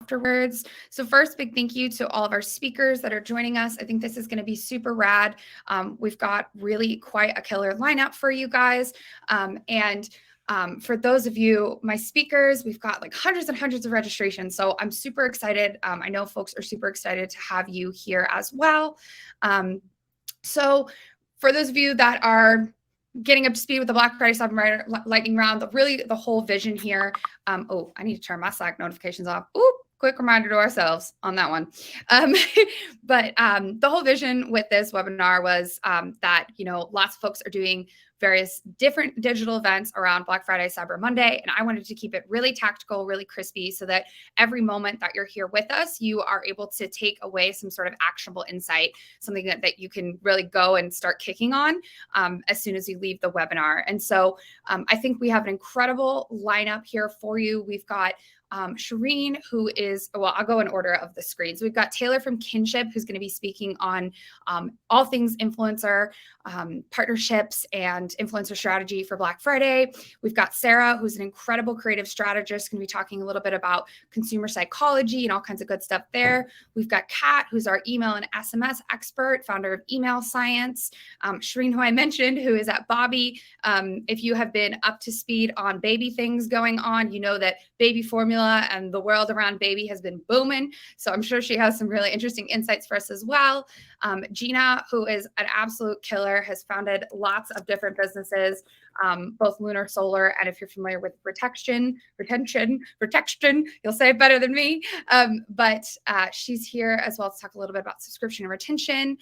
afterwards. So first, big thank you to all of our speakers that are joining us. I think this is going to be super rad. We've got really quite a killer lineup for you guys. For those of you, my speakers, we've got like hundreds and hundreds of registrations. So I'm super excited. I know folks are super excited to have you here as well. So for those of you that are getting up to speed with the Black Friday Cyber Lightning Round, the whole vision here. Oh, I need to turn my Slack notifications off. Ooh, quick reminder to ourselves on that one. The whole vision with this webinar was that, you know, lots of folks are doing various different digital events around Black Friday, Cyber Monday. And I wanted to keep it really tactical, really crispy, so that every moment that you're here with us, you are able to take away some sort of actionable insight, something that you can really go and start kicking on as soon as you leave the webinar. And so I think we have an incredible lineup here for you. We've got CHERENE, who is, well, I'll go in order of the screens. We've got Taylor from Kinship, who's going to be speaking on all things influencer partnerships and influencer strategy for Black Friday. We've got Sarah, who's an incredible creative strategist, going to be talking a little bit about consumer psychology and all kinds of good stuff there. We've got Kat, who's our email and SMS expert, founder of Email Science. CHERENE, who I mentioned, who is at Bobbie. If you have been up to speed on baby things going on, you know that baby formula and the world around baby has been booming. So I'm sure she has some really interesting insights for us as well. GINA, who is an absolute killer, has founded lots of different businesses, both lunar, solar, and if you're familiar with Retextion, you'll say it better than me. She's here as well to talk a little bit about subscription and retention.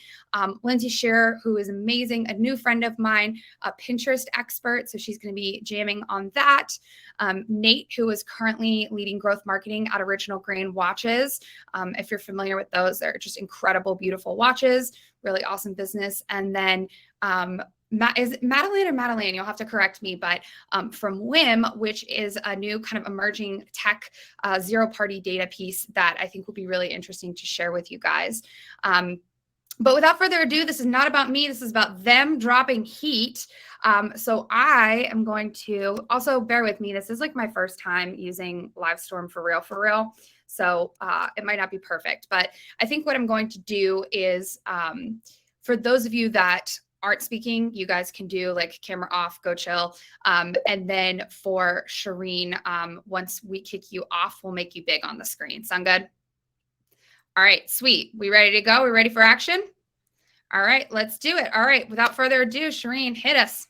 Lindsay Shearer, who is amazing, a new friend of mine, a Pinterest expert, so she's going to be jamming on that. Nate, who is currently leading growth marketing at Original Grain Watches. If you're familiar with those, they're just incredible, beautiful watches, really awesome business. And then is it Madeleine or Madeleine? You'll have to correct me, but from Whym, which is a new kind of emerging tech zero-party data piece that I think will be really interesting to share with you guys. But without further ado, this is not about me. This is about them dropping heat. So I am going to also bear with me. This is like my first time using Livestorm for real. So it might not be perfect, but I think what I'm going to do is for those of you that aren't speaking, you guys can do like camera off, go chill. And then for CHERENE, once we kick you off, we'll make you big on the screen. Sound good? All right, sweet. We ready to go? We ready for action? All right, let's do it. All right, without further ado, CHERENE, hit us.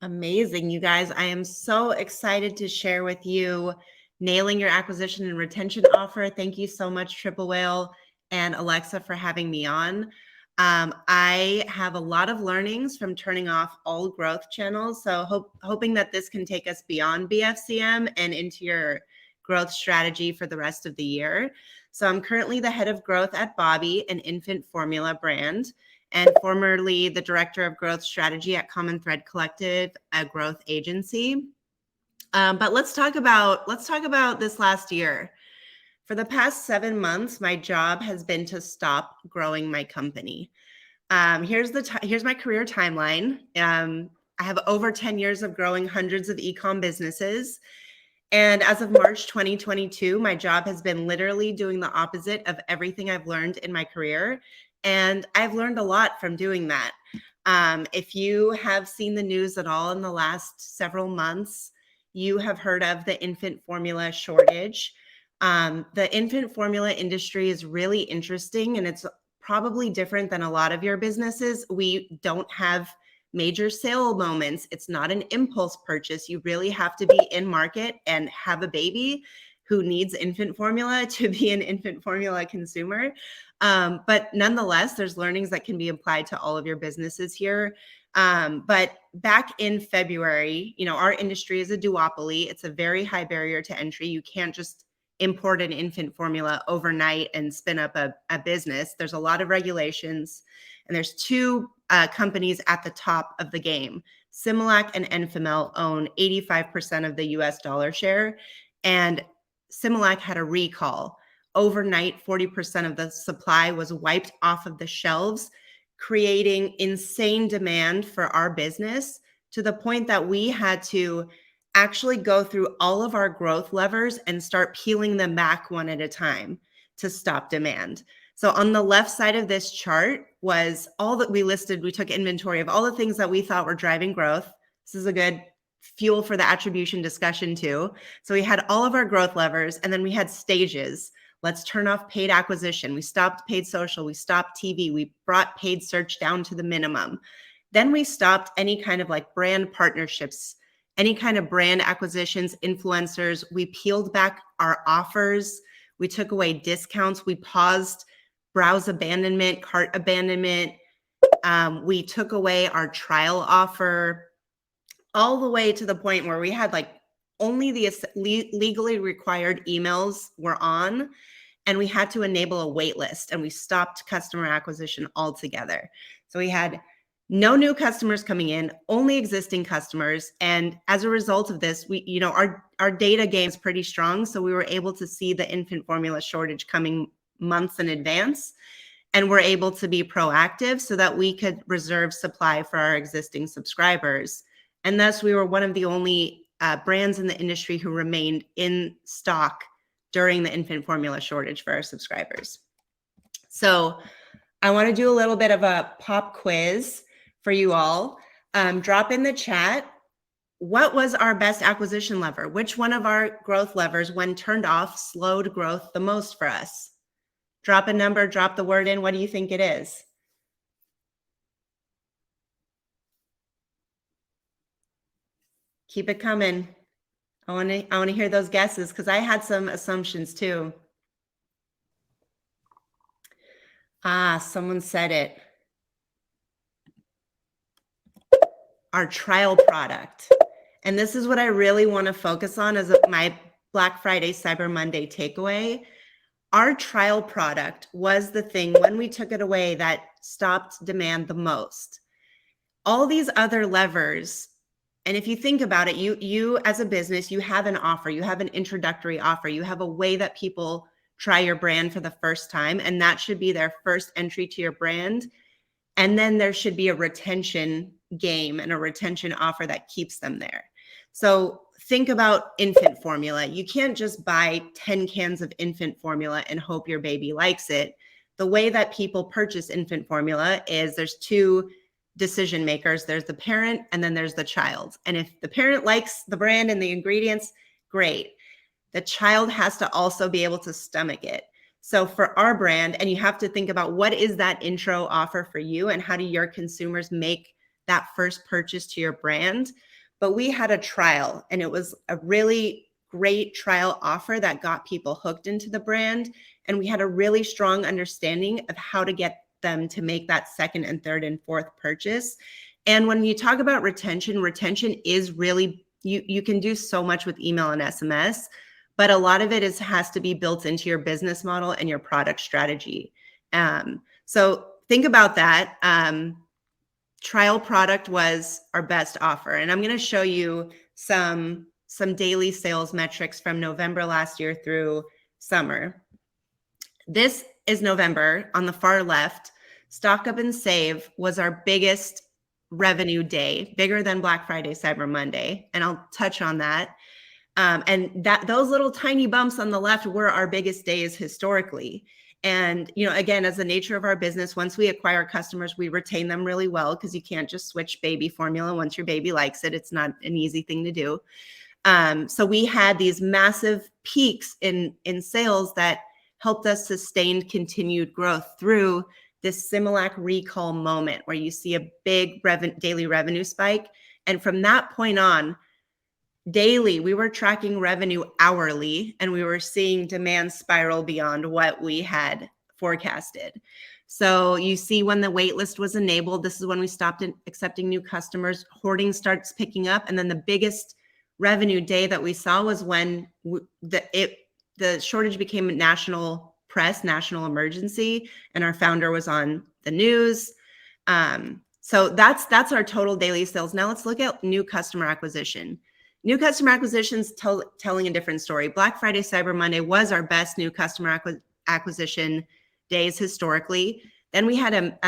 Amazing, you guys. I am so excited to share with you nailing your acquisition and retention offer. Thank you so much, Triple Whale and Alexa, for having me on. I have a lot of learnings from turning off all growth channels. So hoping that this can take us beyond BFCM and into your growth strategy for the rest of the year. So I'm currently the head of growth at Bobbie, an infant formula brand, and formerly the director of growth strategy at Common Thread Collective, a growth agency. But let's talk about this last year. For the past 7 months, my job has been to stop growing my company. Here's my career timeline. I have over 10 years of growing hundreds of e-com businesses. And as of March 2022, my job has been literally doing the opposite of everything I've learned in my career. And I've learned a lot from doing that. If you have seen the news at all in the last several months, you have heard of the infant formula shortage. The infant formula industry is really interesting, and it's probably different than a lot of your businesses. We don't have major sale moments. It's not an impulse purchase. You really have to be in market and have a baby who needs infant formula to be an infant formula consumer. But nonetheless, there's learnings that can be applied to all of your businesses here. But back in February, you know, our industry is a duopoly. It's a very high barrier to entry. You can't just import an infant formula overnight and spin up a business. There's a lot of regulations, and there's two companies at the top of the game. Similac and Enfamil own 85% of the US dollar share, and Similac had a recall. Overnight, 40% of the supply was wiped off of the shelves, creating insane demand for our business to the point that we had to actually go through all of our growth levers and start peeling them back one at a time to stop demand. So on the left side of this chart was all that we listed. We took inventory of all the things that we thought were driving growth. This is a good fuel for the attribution discussion too. So we had all of our growth levers, and then we had stages. Let's turn off paid acquisition. We stopped paid social. We stopped TV. We brought paid search down to the minimum. Then we stopped any kind of like brand partnerships, any kind of brand acquisitions, influencers. We peeled back our offers. We took away discounts. We paused browse abandonment, cart abandonment. We took away our trial offer, all the way to the point where we had like only the legally required emails were on, and we had to enable a wait list, and we stopped customer acquisition altogether. So we had no new customers coming in, only existing customers. And as a result of this, we, our data game is pretty strong. So we were able to see the infant formula shortage coming months in advance, and we're able to be proactive so that we could reserve supply for our existing subscribers. And thus we were one of the only brands in the industry who remained in stock during the infant formula shortage for our subscribers. So I want to do a little bit of a pop quiz for you all. Drop in the chat, what was our best acquisition lever? Which one of our growth levers, when turned off, slowed growth the most for us? Drop a number, drop the word in. What do you think it is? Keep it coming. I want to hear those guesses, because I had some assumptions too. Someone said it. Our trial product. And this is what I really want to focus on as my Black Friday, Cyber Monday takeaway. Our trial product was the thing when we took it away that stopped demand the most. All these other levers, and if you think about it, you as a business, you have an offer, you have an introductory offer, you have a way that people try your brand for the first time, and that should be their first entry to your brand. And then there should be a retention game and a retention offer that keeps them there. So think about infant formula. You can't just buy 10 cans of infant formula and hope your baby likes it. The way that people purchase infant formula is there's two decision makers. There's the parent and then there's the child. And if the parent likes the brand and the ingredients, great. The child has to also be able to stomach it. So for our brand, and you have to think about what is that intro offer for you and how do your consumers make that first purchase to your brand. But we had a trial, and it was a really great trial offer that got people hooked into the brand. And we had a really strong understanding of how to get them to make that second and third and fourth purchase. And when you talk about retention is really, you can do so much with email and SMS, but a lot of it has to be built into your business model and your product strategy. So think about that. Trial product was our best offer. And I'm going to show you some daily sales metrics from November last year through summer. This is November on the far left. Stock Up and Save was our biggest revenue day, bigger than Black Friday, Cyber Monday. And I'll touch on that. And those little tiny bumps on the left were our biggest days historically. And, again, as the nature of our business, once we acquire customers, we retain them really well, because you can't just switch baby formula once your baby likes it. It's not an easy thing to do. So we had these massive peaks in sales that helped us sustain continued growth through this Similac recall moment where you see a big daily revenue spike. And from that point on, daily, we were tracking revenue hourly, and we were seeing demand spiral beyond what we had forecasted. So you see when the wait list was enabled, this is when we stopped accepting new customers. Hoarding starts picking up. And then the biggest revenue day that we saw was when the shortage became a national emergency, and our founder was on the news. So that's our total daily sales. Now let's look at new customer acquisition. New customer acquisition's telling a different story. Black Friday, Cyber Monday was our best new customer acquisition days historically. Then we had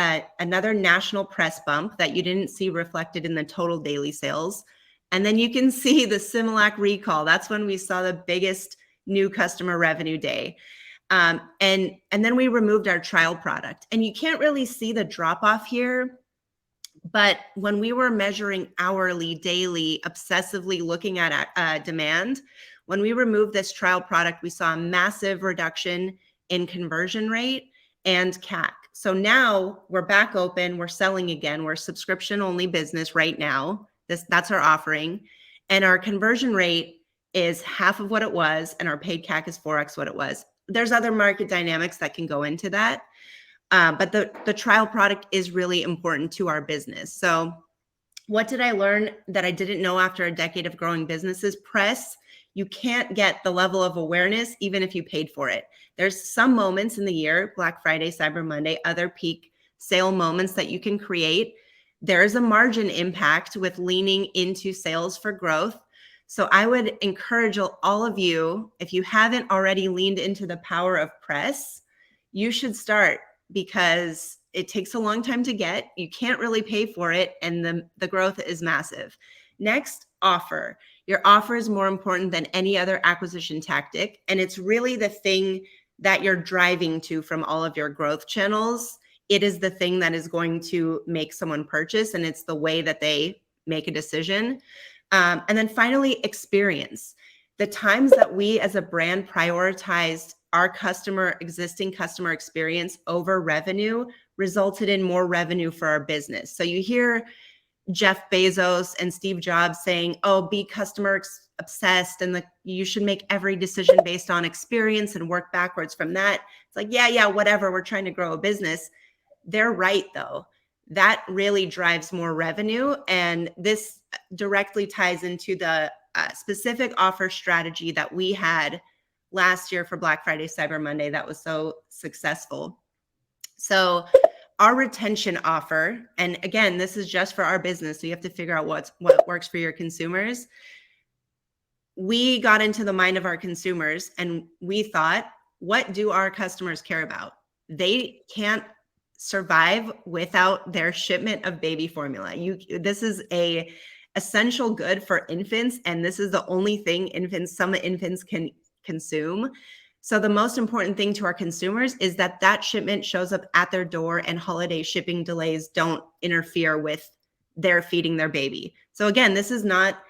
another national press bump that you didn't see reflected in the total daily sales. And then you can see the Similac recall. That's when we saw the biggest new customer revenue day. And then we removed our trial product. And you can't really see the drop off here. But when we were measuring hourly, daily, obsessively looking at demand, when we removed this trial product, we saw a massive reduction in conversion rate and CAC. So now we're back open, we're selling again, we're a subscription only business right now. That's our offering. And our conversion rate is half of what it was, and our paid CAC is 4x what it was. There's other market dynamics that can go into that. But the trial product is really important to our business. So what did I learn that I didn't know after a decade of growing businesses? Press, you can't get the level of awareness even if you paid for it. There's some moments in the year, Black Friday, Cyber Monday, other peak sale moments that you can create. There is a margin impact with leaning into sales for growth. So I would encourage all of you, if you haven't already leaned into the power of press, you should start, because it takes a long time to get. You can't really pay for it, and the growth is massive. Next, offer. Your offer is more important than any other acquisition tactic, and it's really the thing that you're driving to from all of your growth channels. It is the thing that is going to make someone purchase, and it's the way that they make a decision. And then finally, experience. The times that we as a brand prioritized our existing customer experience over revenue resulted in more revenue for our business. So you hear Jeff Bezos and Steve Jobs saying, oh, be customer obsessed, and you should make every decision based on experience and work backwards from that. It's like, yeah, whatever, we're trying to grow a business. They're right, though. That really drives more revenue. And this directly ties into the specific offer strategy that we had last year for Black Friday, Cyber Monday that was so successful. So our retention offer, and again, this is just for our business, so you have to figure out what works for your consumers. We got into the mind of our consumers and we thought, what do our customers care about? They can't survive without their shipment of baby formula. This is a essential good for infants, and this is the only thing some infants can consume. So the most important thing to our consumers is that shipment shows up at their door, and holiday shipping delays don't interfere with their feeding their baby. So again, this is not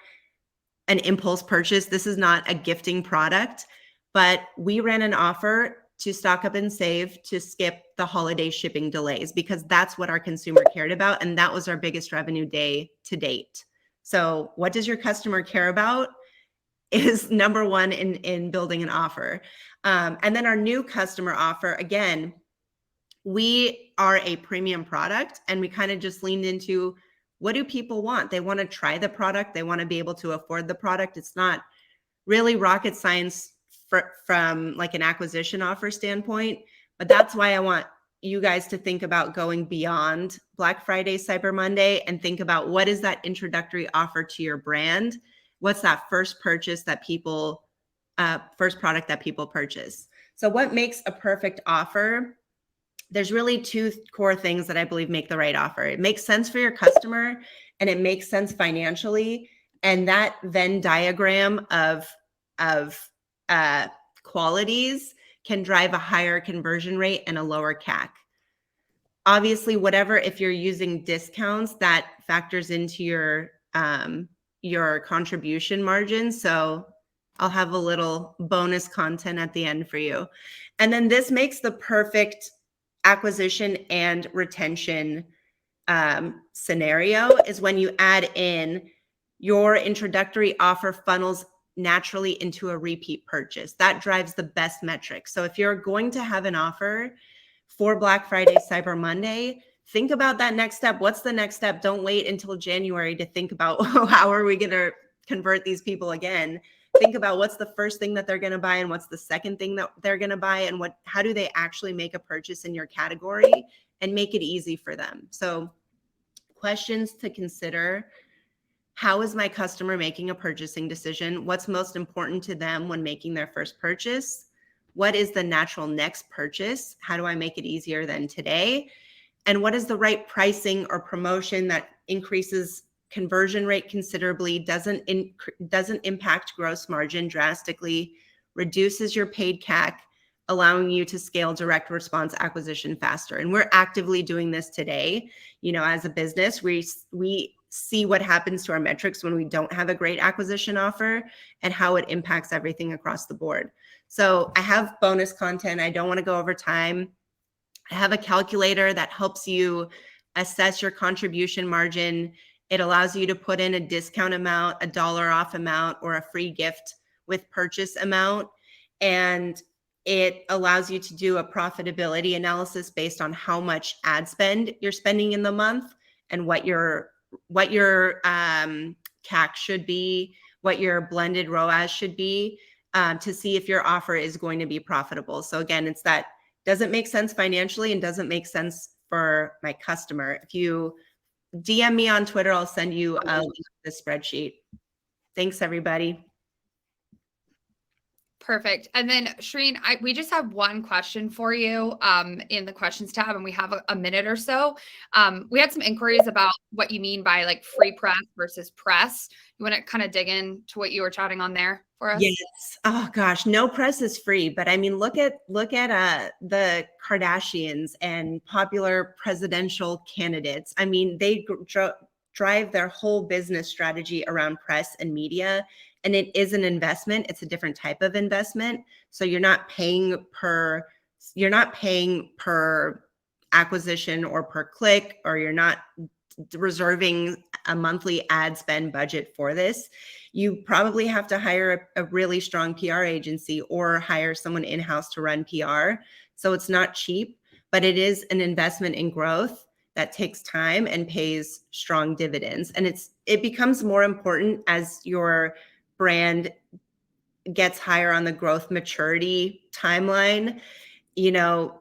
an impulse purchase. This is not a gifting product, but we ran an offer to stock up and save to skip the holiday shipping delays, because that's what our consumer cared about. And that was our biggest revenue day to date. So what does your customer care about is number one in building an offer. And then our new customer offer, again, we are a premium product, and we kind of just leaned into, what do people want? They want to try the product. They want to be able to afford the product. It's not really rocket science from like an acquisition offer standpoint, but that's why I want you guys to think about going beyond Black Friday, Cyber Monday, and think about, what is that introductory offer to your brand? What's that first purchase that first product that people purchase? So what makes a perfect offer? There's really two core things that I believe make the right offer. It makes sense for your customer, and it makes sense financially. And that Venn diagram of qualities can drive a higher conversion rate and a lower CAC. Obviously, if you're using discounts, that factors into your contribution margin. So I'll have a little bonus content at the end for you. And then this makes the perfect acquisition and retention scenario, is when you add in your introductory offer funnels naturally into a repeat purchase. That drives the best metrics. So if you're going to have an offer for Black Friday, Cyber Monday, think about that next step. What's the next step? Don't wait until January to think about, how are we going to convert these people again? Think about what's the first thing that they're going to buy, and what's the second thing that they're going to buy, and how do they actually make a purchase in your category, and make it easy for them. So questions to consider: how is my customer making a purchasing decision? What's most important to them when making their first purchase? What is the natural next purchase? How do I make it easier than today? And what is the right pricing or promotion that increases conversion rate considerably, doesn't impact gross margin drastically, reduces your paid CAC, allowing you to scale direct response acquisition faster. And we're actively doing this today. You know, as a business, we see what happens to our metrics when we don't have a great acquisition offer and how it impacts everything across the board. So I have bonus content. I don't want to go over time. I have a calculator that helps you assess your contribution margin. It allows you to put in a discount amount, a dollar off amount, or a free gift with purchase amount. And it allows you to do a profitability analysis based on how much ad spend you're spending in the month and what your CAC should be, what your blended ROAS should be, to see if your offer is going to be profitable. So again, it's that doesn't make sense financially and doesn't make sense for my customer. If you DM me on Twitter, I'll send you a link to the spreadsheet. Thanks, everybody. Perfect. And then CHERENE, we just have one question for you in the questions tab, and we have a minute or so. We had some inquiries about what you mean by like free press versus press. You want to kind of dig into what you were chatting on there for us? Yes. Oh gosh, no press is free, but I mean, look at the Kardashians and popular presidential candidates. I mean, they drive their whole business strategy around press and media. And it is an investment. It's a different type of investment. So you're not paying per acquisition or per click, or you're not reserving a monthly ad spend budget for this. You probably have to hire a really strong PR agency or hire someone in-house to run PR. So it's not cheap, but it is an investment in growth that takes time and pays strong dividends. And it becomes more important as your brand gets higher on the growth maturity timeline. You know,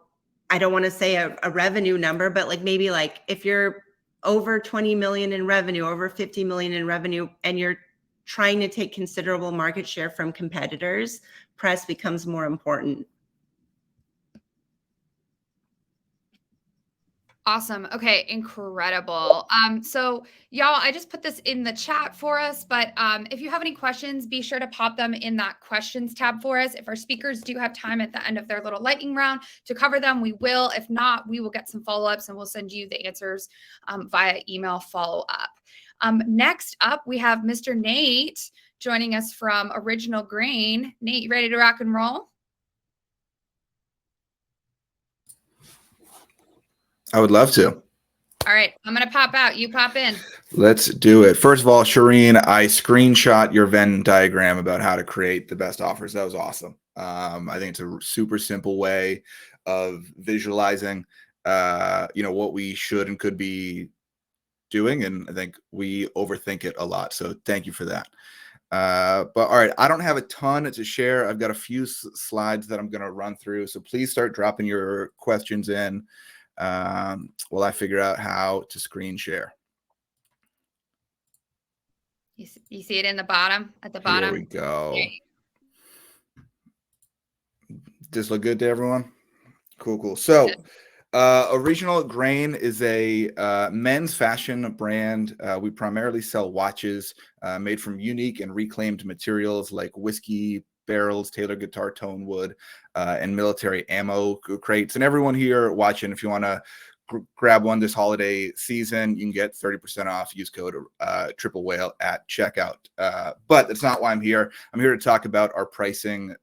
I don't want to say a revenue number, but like maybe like if you're over 20 million in revenue, over 50 million in revenue, and you're trying to take considerable market share from competitors, press becomes more important. Awesome. Okay, incredible. So y'all, I just put this in the chat for us, but if you have any questions, be sure to pop them in that questions tab for us. If our speakers do have time at the end of their little lightning round to cover them, we will. If not, we will get some follow-ups and we'll send you the answers via email follow-up. Next up, we have Mr. Nate joining us from Original Grain. Nate, you ready to rock and roll? I would love to. All right, I'm going to pop out. You pop in. Let's do it. First of all, CHERENE, I screenshot your Venn diagram about how to create the best offers. That was awesome. I think it's a super simple way of visualizing, what we should and could be doing. And I think we overthink it a lot. So thank you for that. But all right, I don't have a ton to share. I've got a few slides that I'm going to run through. So please start dropping your questions in while I figure out how to screen share. You see it in the bottom, at the bottom. Here we go. Does this look good to everyone? Cool. So Original Grain is a men's fashion brand. We primarily sell watches made from unique and reclaimed materials like whiskey barrels, Taylor guitar tone wood, and military ammo crates. And everyone here watching, if you want to grab one this holiday season, you can get 30% off. Use code Triple Whale at checkout. But that's not why I'm here. I'm here to talk about our pricing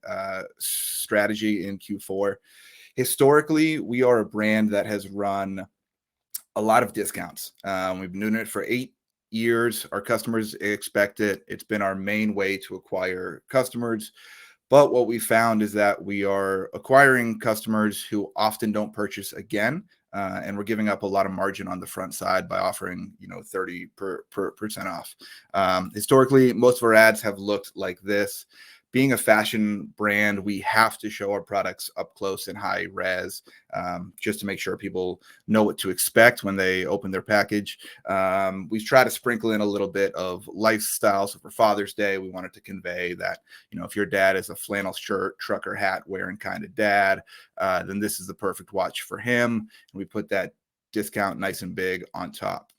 strategy in Q4. Historically, we are a brand that has run a lot of discounts. We've been doing it for 8 years. Our customers expect it. It's been our main way to acquire customers. But what we found is that we are acquiring customers who often don't purchase again. And we're giving up a lot of margin on the front side by offering, 30% off. Historically, most of our ads have looked like this. Being a fashion brand, we have to show our products up close and high res, just to make sure people know what to expect when they open their package. We try to sprinkle in a little bit of lifestyle. So for Father's Day, we wanted to convey that, if your dad is a flannel shirt, trucker hat wearing kind of dad, then this is the perfect watch for him. And we put that discount nice and big on top.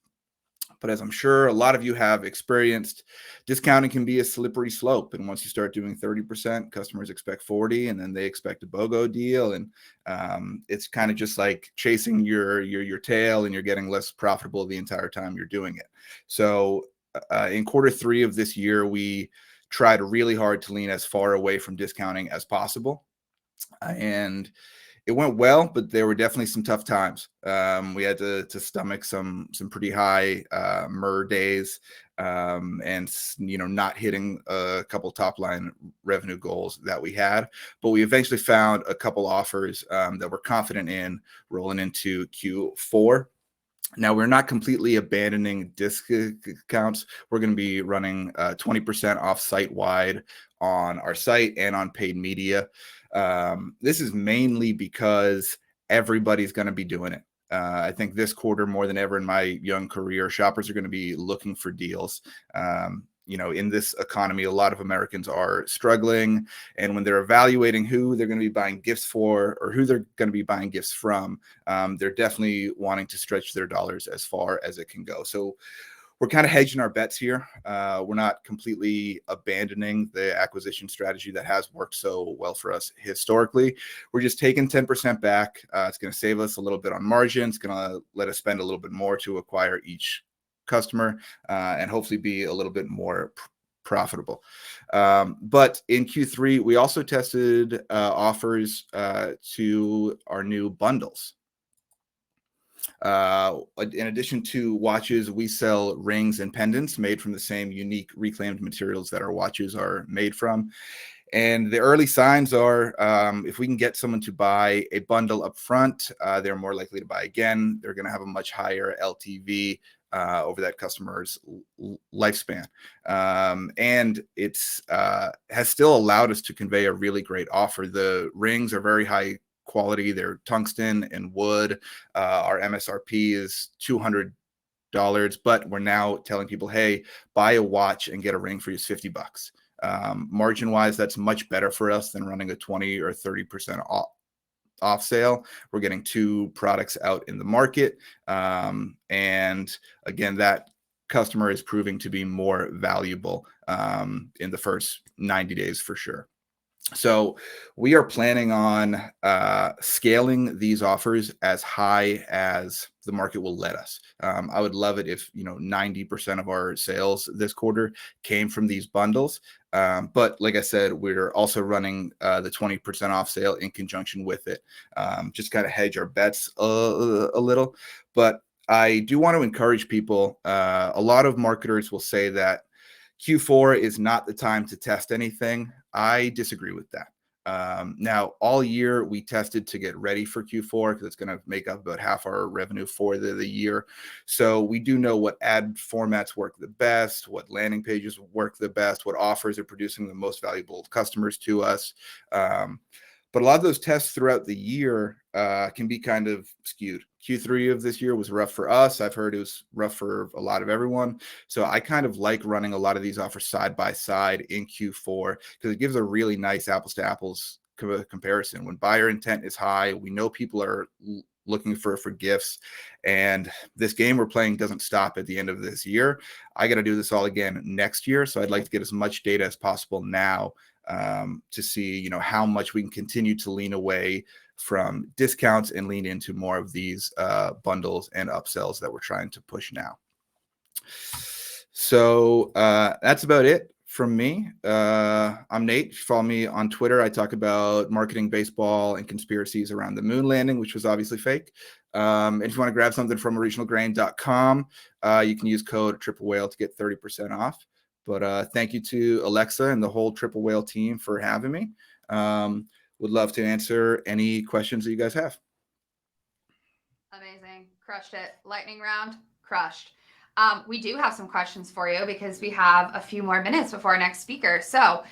But as I'm sure a lot of you have experienced, discounting can be a slippery slope. And once you start doing 30%, customers expect 40, and then they expect a BOGO deal. And it's kind of just like chasing your tail, and you're getting less profitable the entire time you're doing it. So in Q3 of this year, we tried really hard to lean as far away from discounting as possible. And it went well, but there were definitely some tough times. We had to stomach some pretty high MER days, and not hitting a couple top line revenue goals that we had. But we eventually found a couple offers that we're confident in rolling into Q4. Now, we're not completely abandoning discounts. We're going to be running 20% off site-wide on our site and on paid media. This is mainly because everybody's going to be doing it. I think this quarter, more than ever in my young career, shoppers are going to be looking for deals. In this economy, a lot of Americans are struggling. And when they're evaluating who they're going to be buying gifts for or who they're going to be buying gifts from, they're definitely wanting to stretch their dollars as far as it can go. So we're kind of hedging our bets here. We're not completely abandoning the acquisition strategy that has worked so well for us historically. We're just taking 10% back. It's going to save us a little bit on margin. It's going to let us spend a little bit more to acquire each customer, and hopefully be a little bit more profitable. But in Q3, we also tested offers to our new bundles. In addition to watches, we sell rings and pendants made from the same unique reclaimed materials that our watches are made from. And the early signs are, if we can get someone to buy a bundle up front, they're more likely to buy again. They're going to have a much higher LTV over that customer's lifespan. And it's has still allowed us to convey a really great offer. The rings are very high quality. They're tungsten and wood. Our MSRP is $200, but we're now telling people, hey, buy a watch and get a ring for just $50. Margin wise, that's much better for us than running a 20 or 30% off sale. We're getting two products out in the market. And again, that customer is proving to be more valuable in the first 90 days for sure. So we are planning on scaling these offers as high as the market will let us. I would love it if 90% of our sales this quarter came from these bundles. But like I said, we're also running the 20% off sale in conjunction with it. Just kind of hedge our bets a little. But I do want to encourage people. A lot of marketers will say that Q4 is not the time to test anything. I disagree with that. Now, all year we tested to get ready for Q4 because it's going to make up about half our revenue for the year. So we do know what ad formats work the best, what landing pages work the best, what offers are producing the most valuable customers to us. But a lot of those tests throughout the year can be kind of skewed. Q3 of this year was rough for us. I've heard it was rough for a lot of everyone. So I kind of like running a lot of these offers side by side in Q4 because it gives a really nice apples to apples comparison. When buyer intent is high, we know people are looking for gifts, and this game we're playing doesn't stop at the end of this year. I got to do this all again next year. So I'd like to get as much data as possible now to see, how much we can continue to lean away from discounts and lean into more of these bundles and upsells that we're trying to push now. So that's about it from me. I'm Nate. If you follow me on Twitter, I talk about marketing, baseball, and conspiracies around the moon landing, which was obviously fake. And if you want to grab something from originalgrain.com, you can use code Triple Whale to get 30% off. But thank you to Alexa and the whole Triple Whale team for having me. Would love to answer any questions that you guys have. Amazing. Crushed it. Lightning round, crushed. We do have some questions for you because we have a few more minutes before our next speaker. So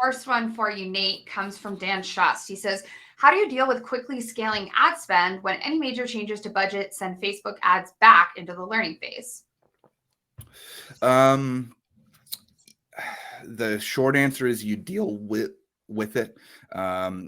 first one for you, Nate, comes from Dan Shust. He says, how do you deal with quickly scaling ad spend when any major changes to budget send Facebook ads back into the learning phase? The short answer is you deal with with it.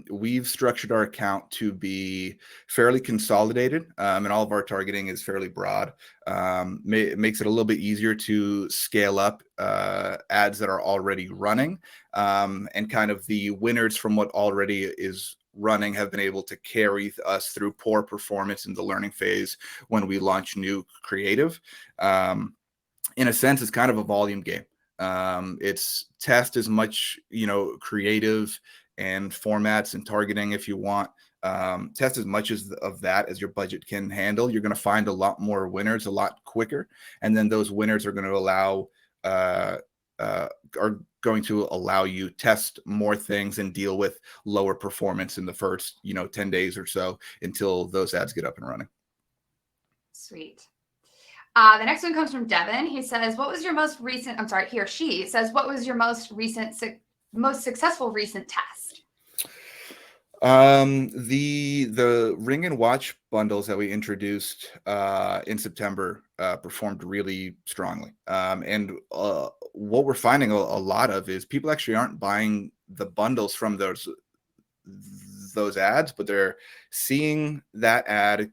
We've structured our account to be fairly consolidated, and all of our targeting is fairly broad. It makes it a little bit easier to scale up ads that are already running, and kind of the winners from what already is running have been able to carry us through poor performance in the learning phase when we launch new creative. In a sense, it's kind of a volume game. It's test as much, creative and formats and targeting if you want. Test as much of that as your budget can handle. You're going to find a lot more winners a lot quicker, and then those winners are going to allow you test more things and deal with lower performance in the first 10 days or so until those ads get up and running. Sweet. The next one comes from Devin. He says, what was your most recent, he or she says, what was your most successful recent test? The ring and watch bundles that we introduced in September performed really strongly. And what we're finding a lot of is people actually aren't buying the bundles from those ads, but they're seeing that ad,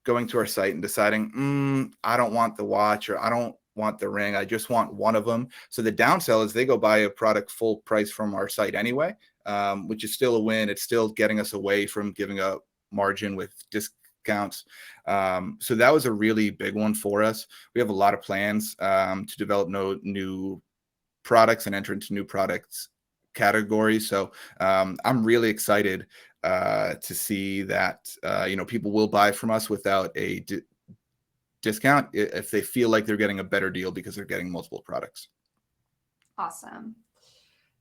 going to our site and deciding, I don't want the watch, or I don't want the ring, I just want one of them. So the downsell is they go buy a product full price from our site anyway, which is still a win. It's still getting us away from giving up margin with discounts. So that was a really big one for us. We have a lot of plans to develop new products and enter into new products categories. So I'm really excited to see that people will buy from us without a discount if they feel like they're getting a better deal because they're getting multiple products. Awesome.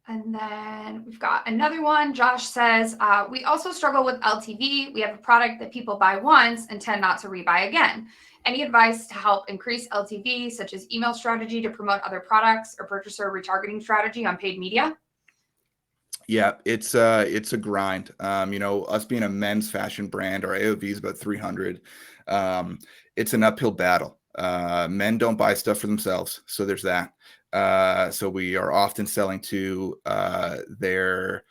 And then we've got another one. Josh says, we also struggle with LTV. We have a product that people buy once and tend not to rebuy again. Any advice to help increase LTV, such as email strategy to promote other products or purchaser retargeting strategy on paid media? Yeah, it's a grind. Us being a men's fashion brand, our AOV is about 300. It's an uphill battle. Men don't buy stuff for themselves, so there's that. So we are often selling to their,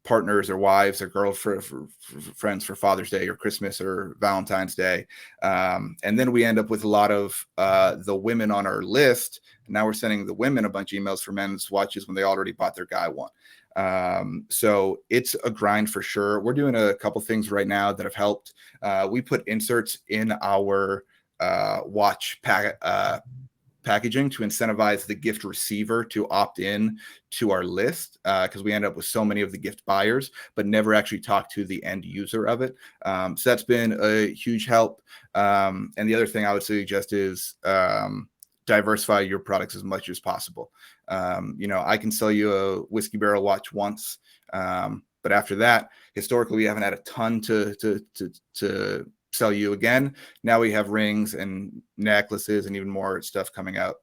partners or wives or girlfriends for Father's Day or Christmas or Valentine's Day. And then we end up with a lot of the women on our list. Now we're sending the women a bunch of emails for men's watches when they already bought their guy one. So it's a grind for sure. We're doing a couple things right now that have helped. We put inserts in our watch packaging to incentivize the gift receiver to opt in to our list, because we end up with so many of the gift buyers, but never actually talk to the end user of it. So that's been a huge help. And the other thing I would suggest is diversify your products as much as possible. I can sell you a whiskey barrel watch once, but after that, historically, we haven't had a ton to sell you again. Now we have rings and necklaces and even more stuff coming out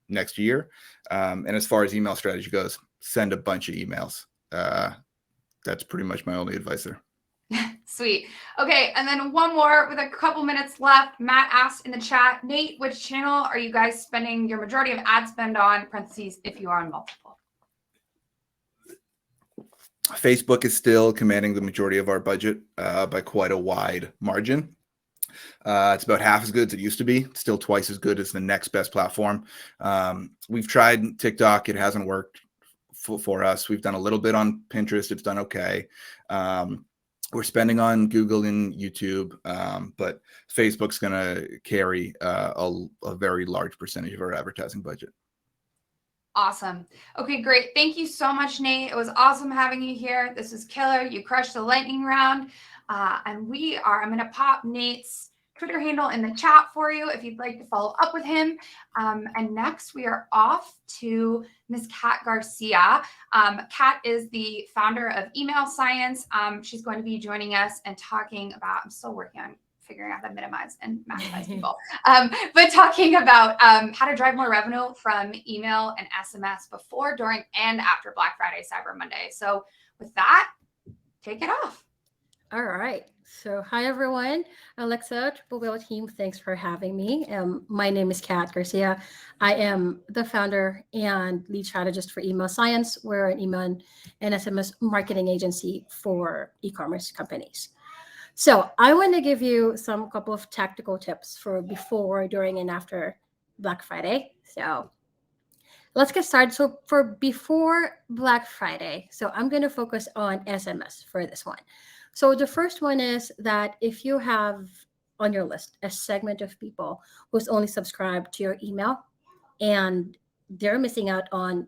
next year. And as far as email strategy goes, send a bunch of emails. That's pretty much my only advice there. Sweet. Okay, and then one more with a couple minutes left. Matt asked in the chat, Nate, which channel are you guys spending your majority of ad spend on, parentheses, if you are on multiple? Facebook is still commanding the majority of our budget by quite a wide margin. It's about half as good as it used to be. It's still twice as good as the next best platform. We've tried TikTok. It hasn't worked for us. We've done a little bit on Pinterest. It's done okay. We're spending on Google and YouTube, but Facebook's going to carry a very large percentage of our advertising budget. Awesome. Okay, great. Thank you so much, Nate. It was awesome having you here. This is killer. You crushed the lightning round. And I'm going to pop Nate's Twitter handle in the chat for you if you'd like to follow up with him. And next we are off to Ms. Kat Garcia. Kat is the founder of Email Science. She's going to be joining us and talking about, I'm still working on figuring out how to minimize and maximize people, but talking about how to drive more revenue from email and SMS before, during, and after Black Friday, Cyber Monday. So with that, take it off. All right. So, hi everyone. Alexa, Triple Whale team, thanks for having me. My name is Kat Garcia. I am the founder and lead strategist for Email Science. We're an email and SMS marketing agency for e-commerce companies. So, I want to give you some couple of tactical tips for before, during, and after Black Friday. So, let's get started. So, for before Black Friday, so I'm going to focus on SMS for this one. So the first one is that if you have on your list a segment of people who's only subscribed to your email and you're missing out on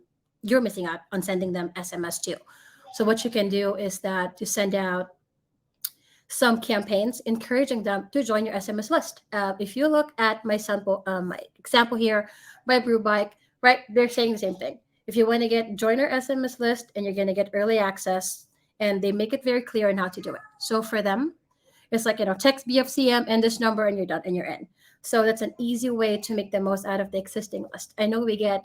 sending them SMS too. So what you can do is that you send out some campaigns encouraging them to join your SMS list. If you look at my my example here by Brew Bike, right, they're saying the same thing. If you want to join our SMS list and you're going to get early access, and they make it very clear on how to do it. So for them, it's like, text BFCM and this number and you're done and you're in. So that's an easy way to make the most out of the existing list. I know we get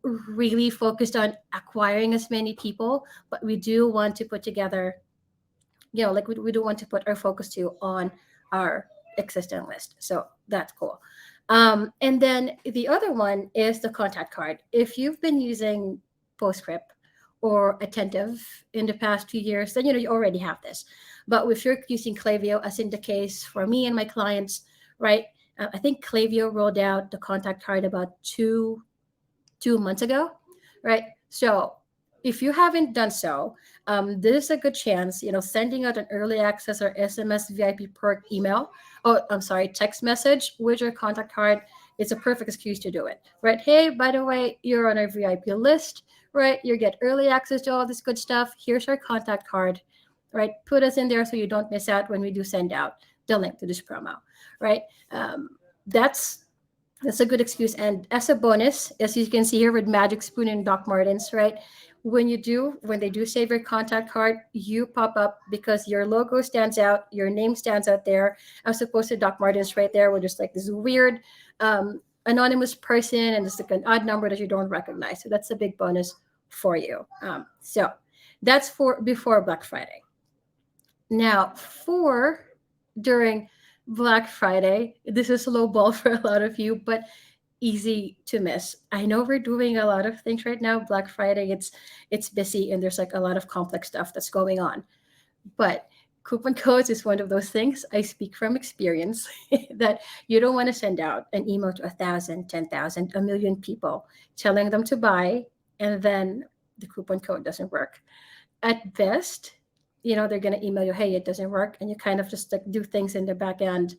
really focused on acquiring as many people, but we do want to put together, we do want to put our focus too on our existing list. So that's cool. And then the other one is the contact card. If you've been using PostScript or Attentive in the past 2 years, then you already have this. But if you're using Klaviyo, as in the case for me and my clients, right? I think Klaviyo rolled out the contact card about two months ago, right? So if you haven't done so, this is a good chance, sending out an early access or SMS VIP perk text message with your contact card. It's a perfect excuse to do it, right? Hey, by the way, you're on our VIP list, right? You get early access to all this good stuff. Here's our contact card, right? Put us in there so you don't miss out when we do send out the link to this promo, right? That's a good excuse. And as a bonus, as you can see here with Magic Spoon and Doc Martens, right? When they do save your contact card, you pop up because your logo stands out, your name stands out there, as opposed to Doc Martens right there, where there's like this weird anonymous person and it's like an odd number that you don't recognize. So that's a big bonus for you. So that's for before Black Friday. Now for during Black Friday, this is a low ball for a lot of you, but easy to miss. I know we're doing a lot of things right now. Black Friday, it's busy and there's like a lot of complex stuff that's going on. But coupon codes is one of those things. I speak from experience that you don't want to send out an email to 1,000, 10,000, 1,000,000 people telling them to buy, and then the coupon code doesn't work. At best, they're going to email you, hey, it doesn't work. And you kind of just like do things in the back end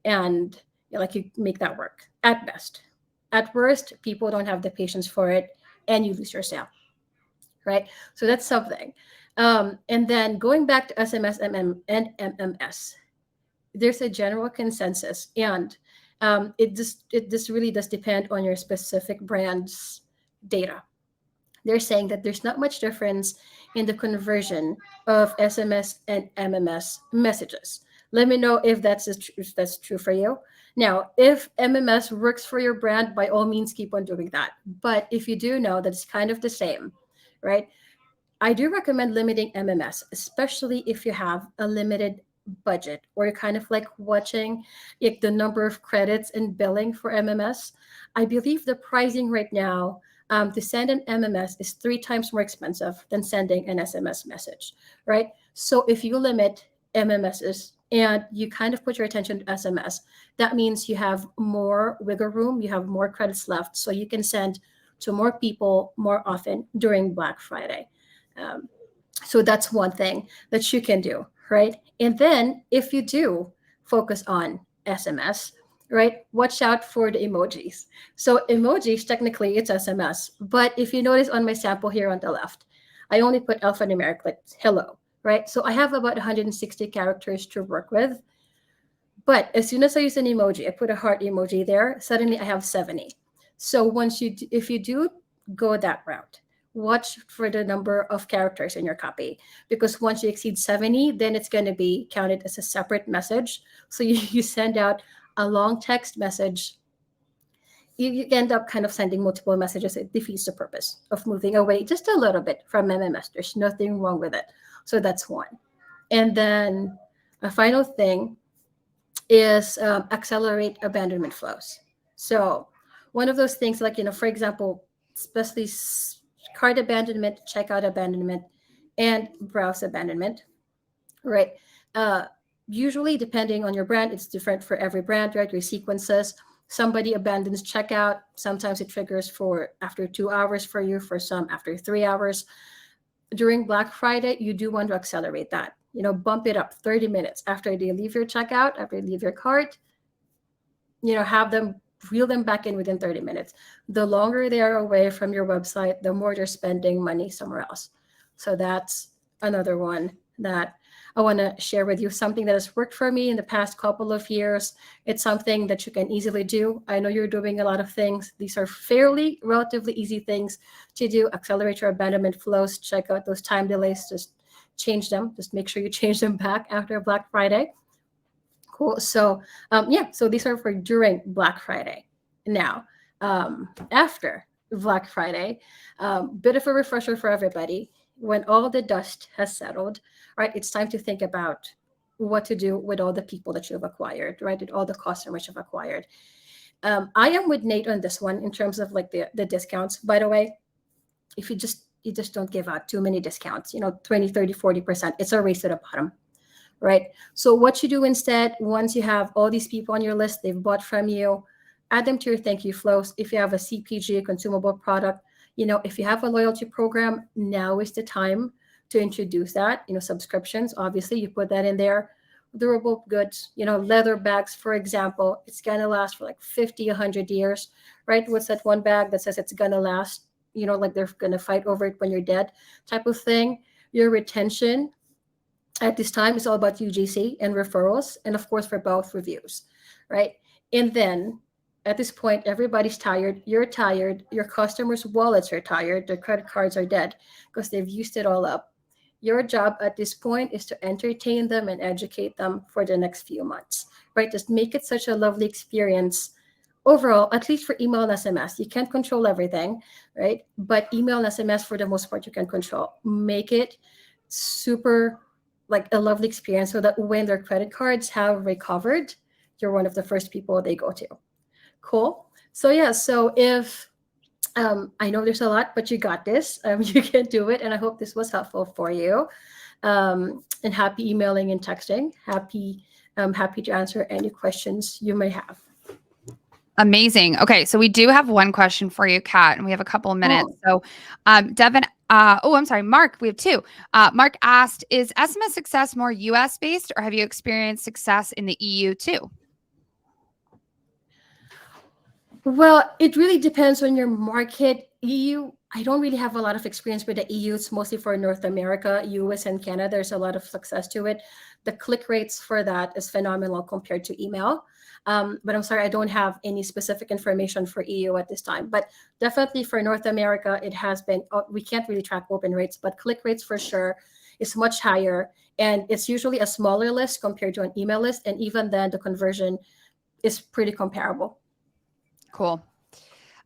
and you make that work at best. At worst, people don't have the patience for it and you lose your sale, right? So that's something. And then going back to SMS, and MMS, there's a general consensus, and it just really does depend on your specific brand's data. They're saying that there's not much difference in the conversion of SMS and MMS messages. Let me know if that's true for you. Now, if MMS works for your brand, by all means, keep on doing that. But if you do know that it's kind of the same, right? I do recommend limiting MMS, especially if you have a limited budget or you're kind of like watching the number of credits and billing for MMS. I believe the pricing right now to send an MMS is 3 times more expensive than sending an SMS message, right? So if you limit MMSs and you kind of put your attention to SMS, that means you have more wiggle room, you have more credits left, so you can send to more people more often during Black Friday. So that's one thing that you can do, right? And then if you do focus on SMS, right, watch out for the emojis. So emojis, technically it's SMS, but if you notice on my sample here on the left, I only put alphanumeric, like hello, right? So I have about 160 characters to work with. But as soon as I use an emoji, I put a heart emoji there, suddenly I have 70. So if you do go that route, watch for the number of characters in your copy, because once you exceed 70, then it's going to be counted as a separate message. So you send out a long text message, you end up kind of sending multiple messages. It defeats the purpose of moving away just a little bit from MMS. There's nothing wrong with it. So that's one. And then a final thing is accelerate abandonment flows. So one of those things, like, for example, especially cart abandonment, checkout abandonment, and browse abandonment, right? Usually, depending on your brand, it's different for every brand, right? Your sequences. Somebody abandons checkout. Sometimes it triggers for after 2 hours for you, for some after 3 hours. During Black Friday, you do want to accelerate that. Bump it up 30 minutes after they leave your checkout, after they leave your cart. Have them reel them back in within 30 minutes. The longer they are away from your website, the more they're spending money somewhere else. So that's another one that I want to share with you, something that has worked for me in the past couple of years. It's something that you can easily do. I know you're doing a lot of things. These are relatively easy things to do. Accelerate your abandonment flows. Check out those time delays. Just change them. Just make sure you change them back after Black Friday. Cool. So so these are for during Black Friday. Now, after Black Friday, bit of a refresher for everybody. When all the dust has settled, right, it's time to think about what to do with all the people that you've acquired, right, with all the customers you've acquired. I am with Nate on this one in terms of like the discounts. By the way, if you just don't give out too many discounts, 20, 30, 40%, it's a race to the bottom. Right. So what you do instead, once you have all these people on your list, they've bought from you, add them to your thank you flows. If you have a CPG, a consumable product, if you have a loyalty program, now is the time to introduce that. Subscriptions, obviously, you put that in there. Durable goods, leather bags, for example, it's going to last for like 50, 100 years, right? What's that one bag that says it's going to last, like they're going to fight over it when you're dead type of thing. Your retention at this time is all about UGC and referrals, and of course for both reviews, right? And then at this point, everybody's tired. You're tired. Your customers' wallets are tired. Their credit cards are dead because they've used it all up. Your job at this point is to entertain them and educate them for the next few months, right? Just make it such a lovely experience overall, at least for email and SMS. You can't control everything, right? But email and SMS, for the most part, you can control. Make it super like a lovely experience so that when their credit cards have recovered, you're one of the first people they go to. Cool. So yeah, so if I know there's a lot, but you got this. You can do it, and I hope this was helpful for you. And happy emailing and texting. Happy to answer any questions you may have. Amazing. Okay, so we do have one question for you, Kat, and we have a couple of minutes. So, Devin, I'm sorry, Mark, we have two. Mark asked, is SMS success more US based, or have you experienced success in the EU too? Well, it really depends on your market. EU, I don't really have a lot of experience with the EU. It's mostly for North America, US, and Canada. There's a lot of success to it. The click rates for that is phenomenal compared to email. But I'm sorry, I don't have any specific information for EU at this time. But definitely for North America, it has been, we can't really track open rates, but click rates for sure is much higher. And it's usually a smaller list compared to an email list. And even then, the conversion is pretty comparable. Cool.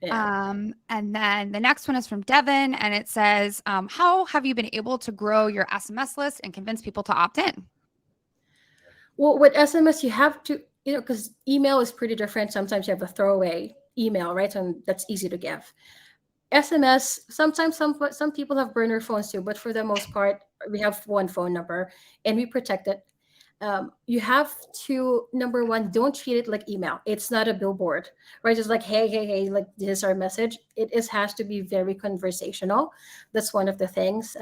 Yeah. And then the next one is from Devin, and it says, how have you been able to grow your SMS list and convince people to opt in? Well, with SMS, you have to, because email is pretty different. Sometimes you have a throwaway email, right? And that's easy to give. SMS, sometimes some people have burner phones too, but for the most part, we have one phone number and we protect it. You have to, number one, don't treat it like email. It's not a billboard, right? It's like, hey, like this is our message. It has to be very conversational. That's one of the things.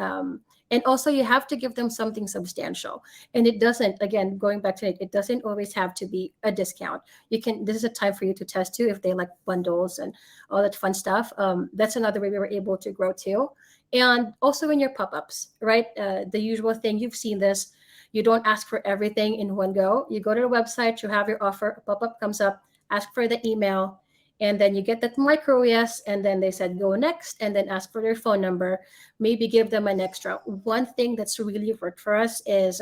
And also you have to give them something substantial. And it doesn't, again, going back to it doesn't always have to be a discount. This is a time for you to test too, if they like bundles and all that fun stuff. That's another way we were able to grow too. And also in your pop-ups, right? The usual thing, you've seen this. You don't ask for everything in one go. You go to the website, you have your offer, a pop-up comes up, ask for the email, and then you get that micro yes, and then they said go next, and then ask for their phone number, maybe give them an extra. One thing that's really worked for us is,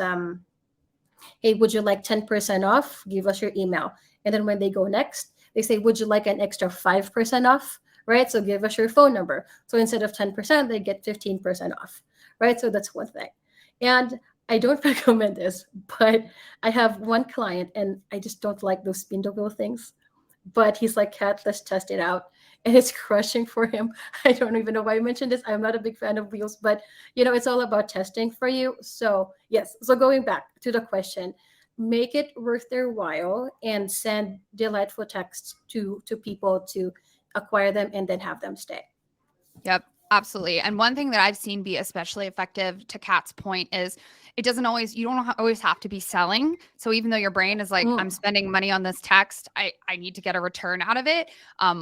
hey, would you like 10% off? Give us your email. And then when they go next, they say, would you like an extra 5% off? Right? So give us your phone number. So instead of 10%, they get 15% off. Right? So that's one thing. And I don't recommend this, but I have one client and I just don't like those spindle wheel things. But he's like, Kat, let's test it out. And it's crushing for him. I don't even know why I mentioned this. I'm not a big fan of wheels, but it's all about testing for you. So yes. So going back to the question, make it worth their while and send delightful texts to people to acquire them and then have them stay. Yep, absolutely. And one thing that I've seen be especially effective, to Kat's point, is you don't always have to be selling. So even though your brain is like, I'm spending money on this text, I need to get a return out of it.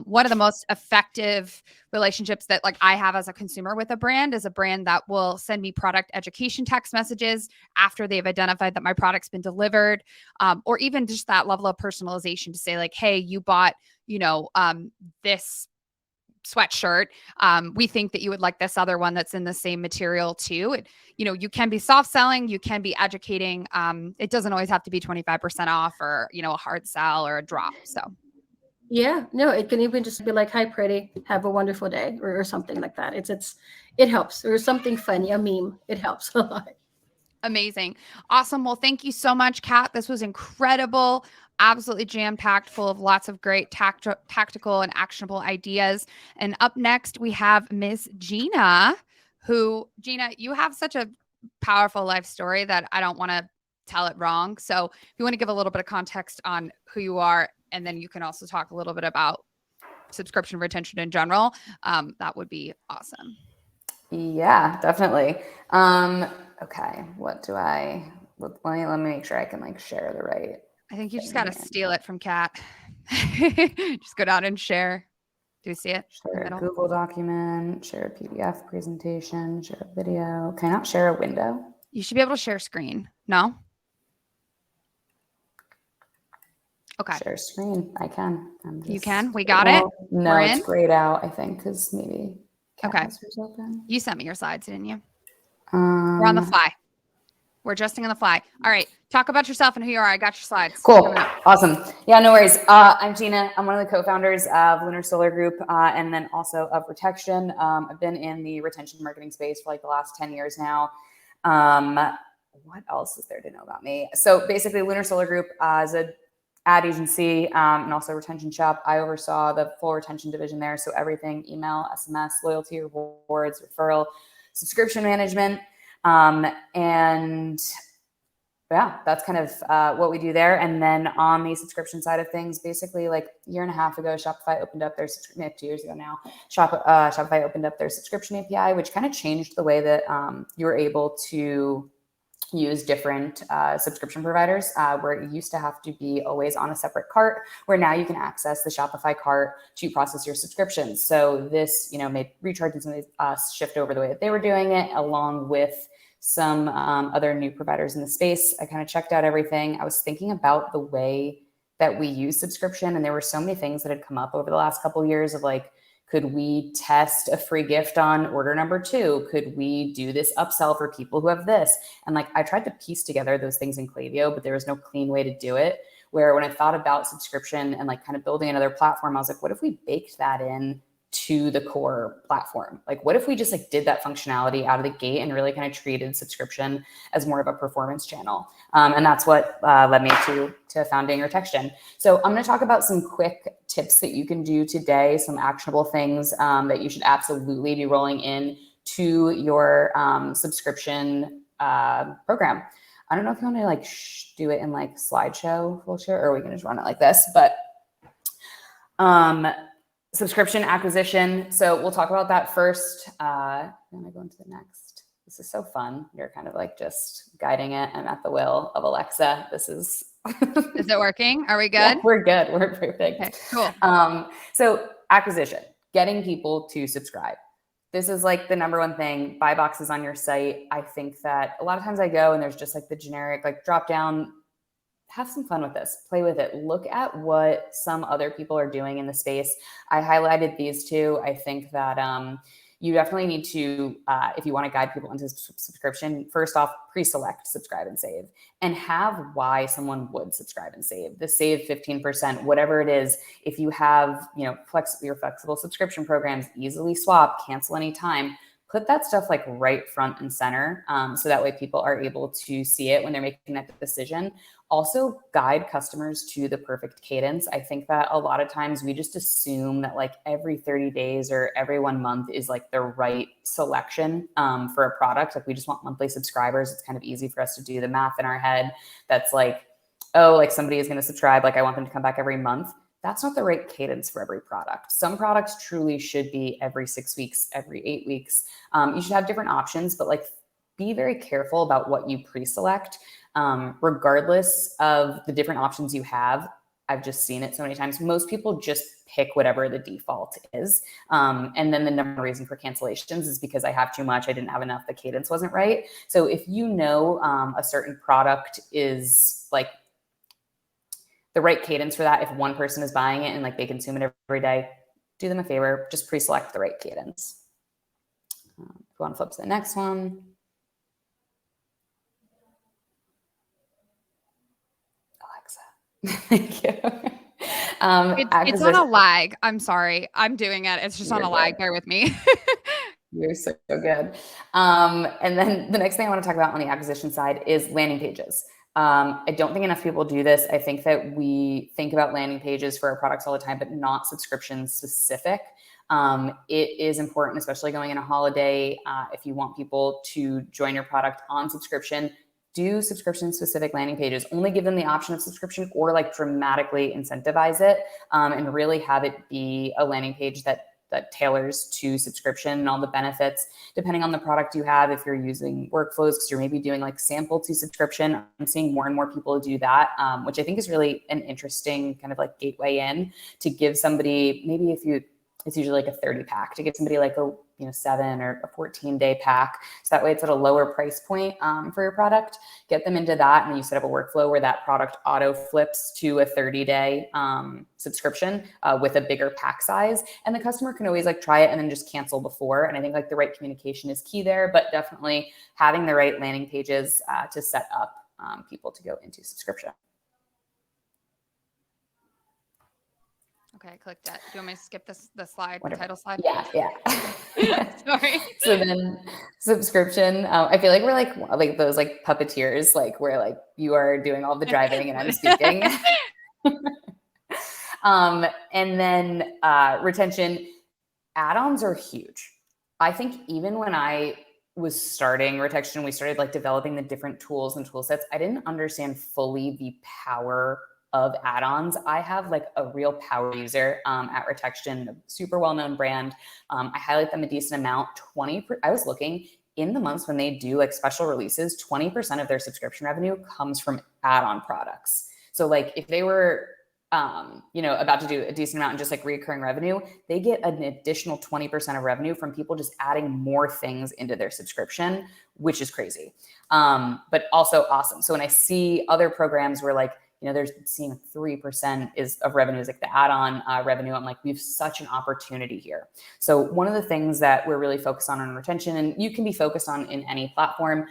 One of the most effective relationships that like I have as a consumer with a brand is a brand that will send me product education text messages after they've identified that my product's been delivered, or even just that level of personalization to say like, hey, you bought, this sweatshirt. We think that you would like this other one that's in the same material too. You can be soft selling, you can be educating. It doesn't always have to be 25% off or, a hard sell or a drop. So yeah, no, it can even just be like, hi, pretty, have a wonderful day or something like that. It helps, or something funny, a meme. It helps a lot. Amazing. Awesome. Well, thank you so much, Kat. This was incredible. Absolutely jam-packed, full of lots of great tactical and actionable ideas. And up next, we have Miss Gina, Gina, you have such a powerful life story that I don't want to tell it wrong. So if you want to give a little bit of context on who you are, and then you can also talk a little bit about subscription retention in general, that would be awesome. Yeah, definitely. Okay, let me make sure I can like share the right. I think you just got to steal it from Kat. Just go down and share. Do you see it? Share a Google document, share a PDF presentation, share a video. Can I not share a window? You should be able to share screen. No? Okay. Share screen. I can. You can? We got it? No, it's grayed out, I think, because maybe okay. Open. You sent me your slides, didn't you? We're on the fly. We're adjusting on the fly. All right. Talk about yourself and who you are. I got your slides. Cool. Awesome. Yeah, no worries. I'm Gina. I'm one of the co-founders of Lunar Solar Group and then also of Retextion. I've been in the retention marketing space for like the last 10 years now. What else is there to know about me? So basically Lunar Solar Group is a ad agency and also retention shop. I oversaw the full retention division there. So everything, email, SMS, loyalty, rewards, referral, subscription management. And yeah, that's kind of what we do there. And then on the subscription side of things, basically like a year and a half ago, Shopify opened up their 2 years ago now, Shopify opened up their subscription API, which kind of changed the way that you were able to use different subscription providers where it used to have to be always on a separate cart, where now you can access the Shopify cart to process your subscriptions. So this, made recharging some of these shift over the way that they were doing it, along with some other new providers in the space. I kind of checked out everything. I was thinking about the way that we use subscription, and there were so many things that had come up over the last couple of years of like, could we test a free gift on order number 2? Could we do this upsell for people who have this? And like, I tried to piece together those things in Klaviyo, but there was no clean way to do it. Where when I thought about subscription and like kind of building another platform, I was like, what if we baked that in to the core platform? Like, what if we just like did that functionality out of the gate and really kind of treated subscription as more of a performance channel? And that's what led me to founding Retextion. So I'm going to talk about some quick tips that you can do today, some actionable things that you should absolutely be rolling in to your subscription program. I don't know if you want to like do it in like slideshow, full share, or we can just run it like this, but subscription acquisition. So we'll talk about that first. Then I go into the next. This is so fun. You're kind of like just guiding it. I'm at the will of Alexa. This is. Is it working? Are we good? Yeah, we're good. We're perfect. Okay, cool. So acquisition, getting people to subscribe. This is like the number one thing. Buy boxes on your site. I think that a lot of times I go and there's just like the generic, like drop down. Have some fun with this, play with it. Look at what some other people are doing in the space. I highlighted these two. I think that you definitely need to, if you want to guide people into subscription, first off, pre-select subscribe and save, and have why someone would subscribe and save. The save 15%, whatever it is. If you have, your flexible subscription programs, easily swap, cancel anytime, put that stuff like right front and center. So that way people are able to see it when they're making that decision. Also guide customers to the perfect cadence. I think that a lot of times we just assume that like every 30 days or every 1 month is like the right selection for a product. Like we just want monthly subscribers. It's kind of easy for us to do the math in our head. That's like, oh, like somebody is going to subscribe. Like I want them to come back every month. That's not the right cadence for every product. Some products truly should be every 6 weeks, every 8 weeks. You should have different options, but like be very careful about what you pre-select. Regardless of the different options you have. I've just seen it so many times. Most people just pick whatever the default is. And then the number one reason for cancellations is because I have too much, I didn't have enough, the cadence wasn't right. So if you know a certain product is like the right cadence for that, if one person is buying it and like they consume it every day, do them a favor, just pre-select the right cadence. If you want to flip to the next one. Thank you. It's on a lag. I'm sorry. I'm doing it. It's just on a lag. Bear with me. You're so good. And then the next thing I want to talk about on the acquisition side is landing pages. I don't think enough people do this. I think that we think about landing pages for our products all the time, but not subscription specific. It is important, especially going in a holiday. If you want people to join your product on subscription, do subscription specific landing pages, only give them the option of subscription or like dramatically incentivize it and really have it be a landing page that tailors to subscription and all the benefits, depending on the product you have. If you're using workflows, because you're maybe doing like sample to subscription, I'm seeing more and more people do that, which I think is really an interesting kind of like gateway in to give somebody, maybe it's usually like a 30 pack, to give somebody like a 7 or a 14-day pack. So that way it's at a lower price point for your product. Get them into that, and then you set up a workflow where that product auto flips to a 30-day subscription with a bigger pack size. And the customer can always like try it and then just cancel before. And I think like the right communication is key there, but definitely having the right landing pages to set up people to go into subscription. Okay, I clicked it. Do you want me to skip the slide, Whatever. the title slide? Yeah. Sorry. So then subscription, I feel like we're like those like puppeteers, like where like you are doing all the driving and I'm speaking. And then retention, add-ons are huge. I think even when I was starting Retextion, we started like developing the different tools and tool sets. I didn't understand fully the power of add-ons. I have like a real power user at Retextion, a super well-known brand. I highlight them a decent amount. I was looking in the months when they do like special releases, 20% of their subscription revenue comes from add-on products. So like if they were, about to do a decent amount in just like recurring revenue, they get an additional 20% of revenue from people just adding more things into their subscription, which is crazy, but also awesome. So when I see other programs where like, they're seeing 3% of revenue is like the add-on revenue. I'm like, we have such an opportunity here. So one of the things that we're really focused on retention, and you can be focused on in any platform,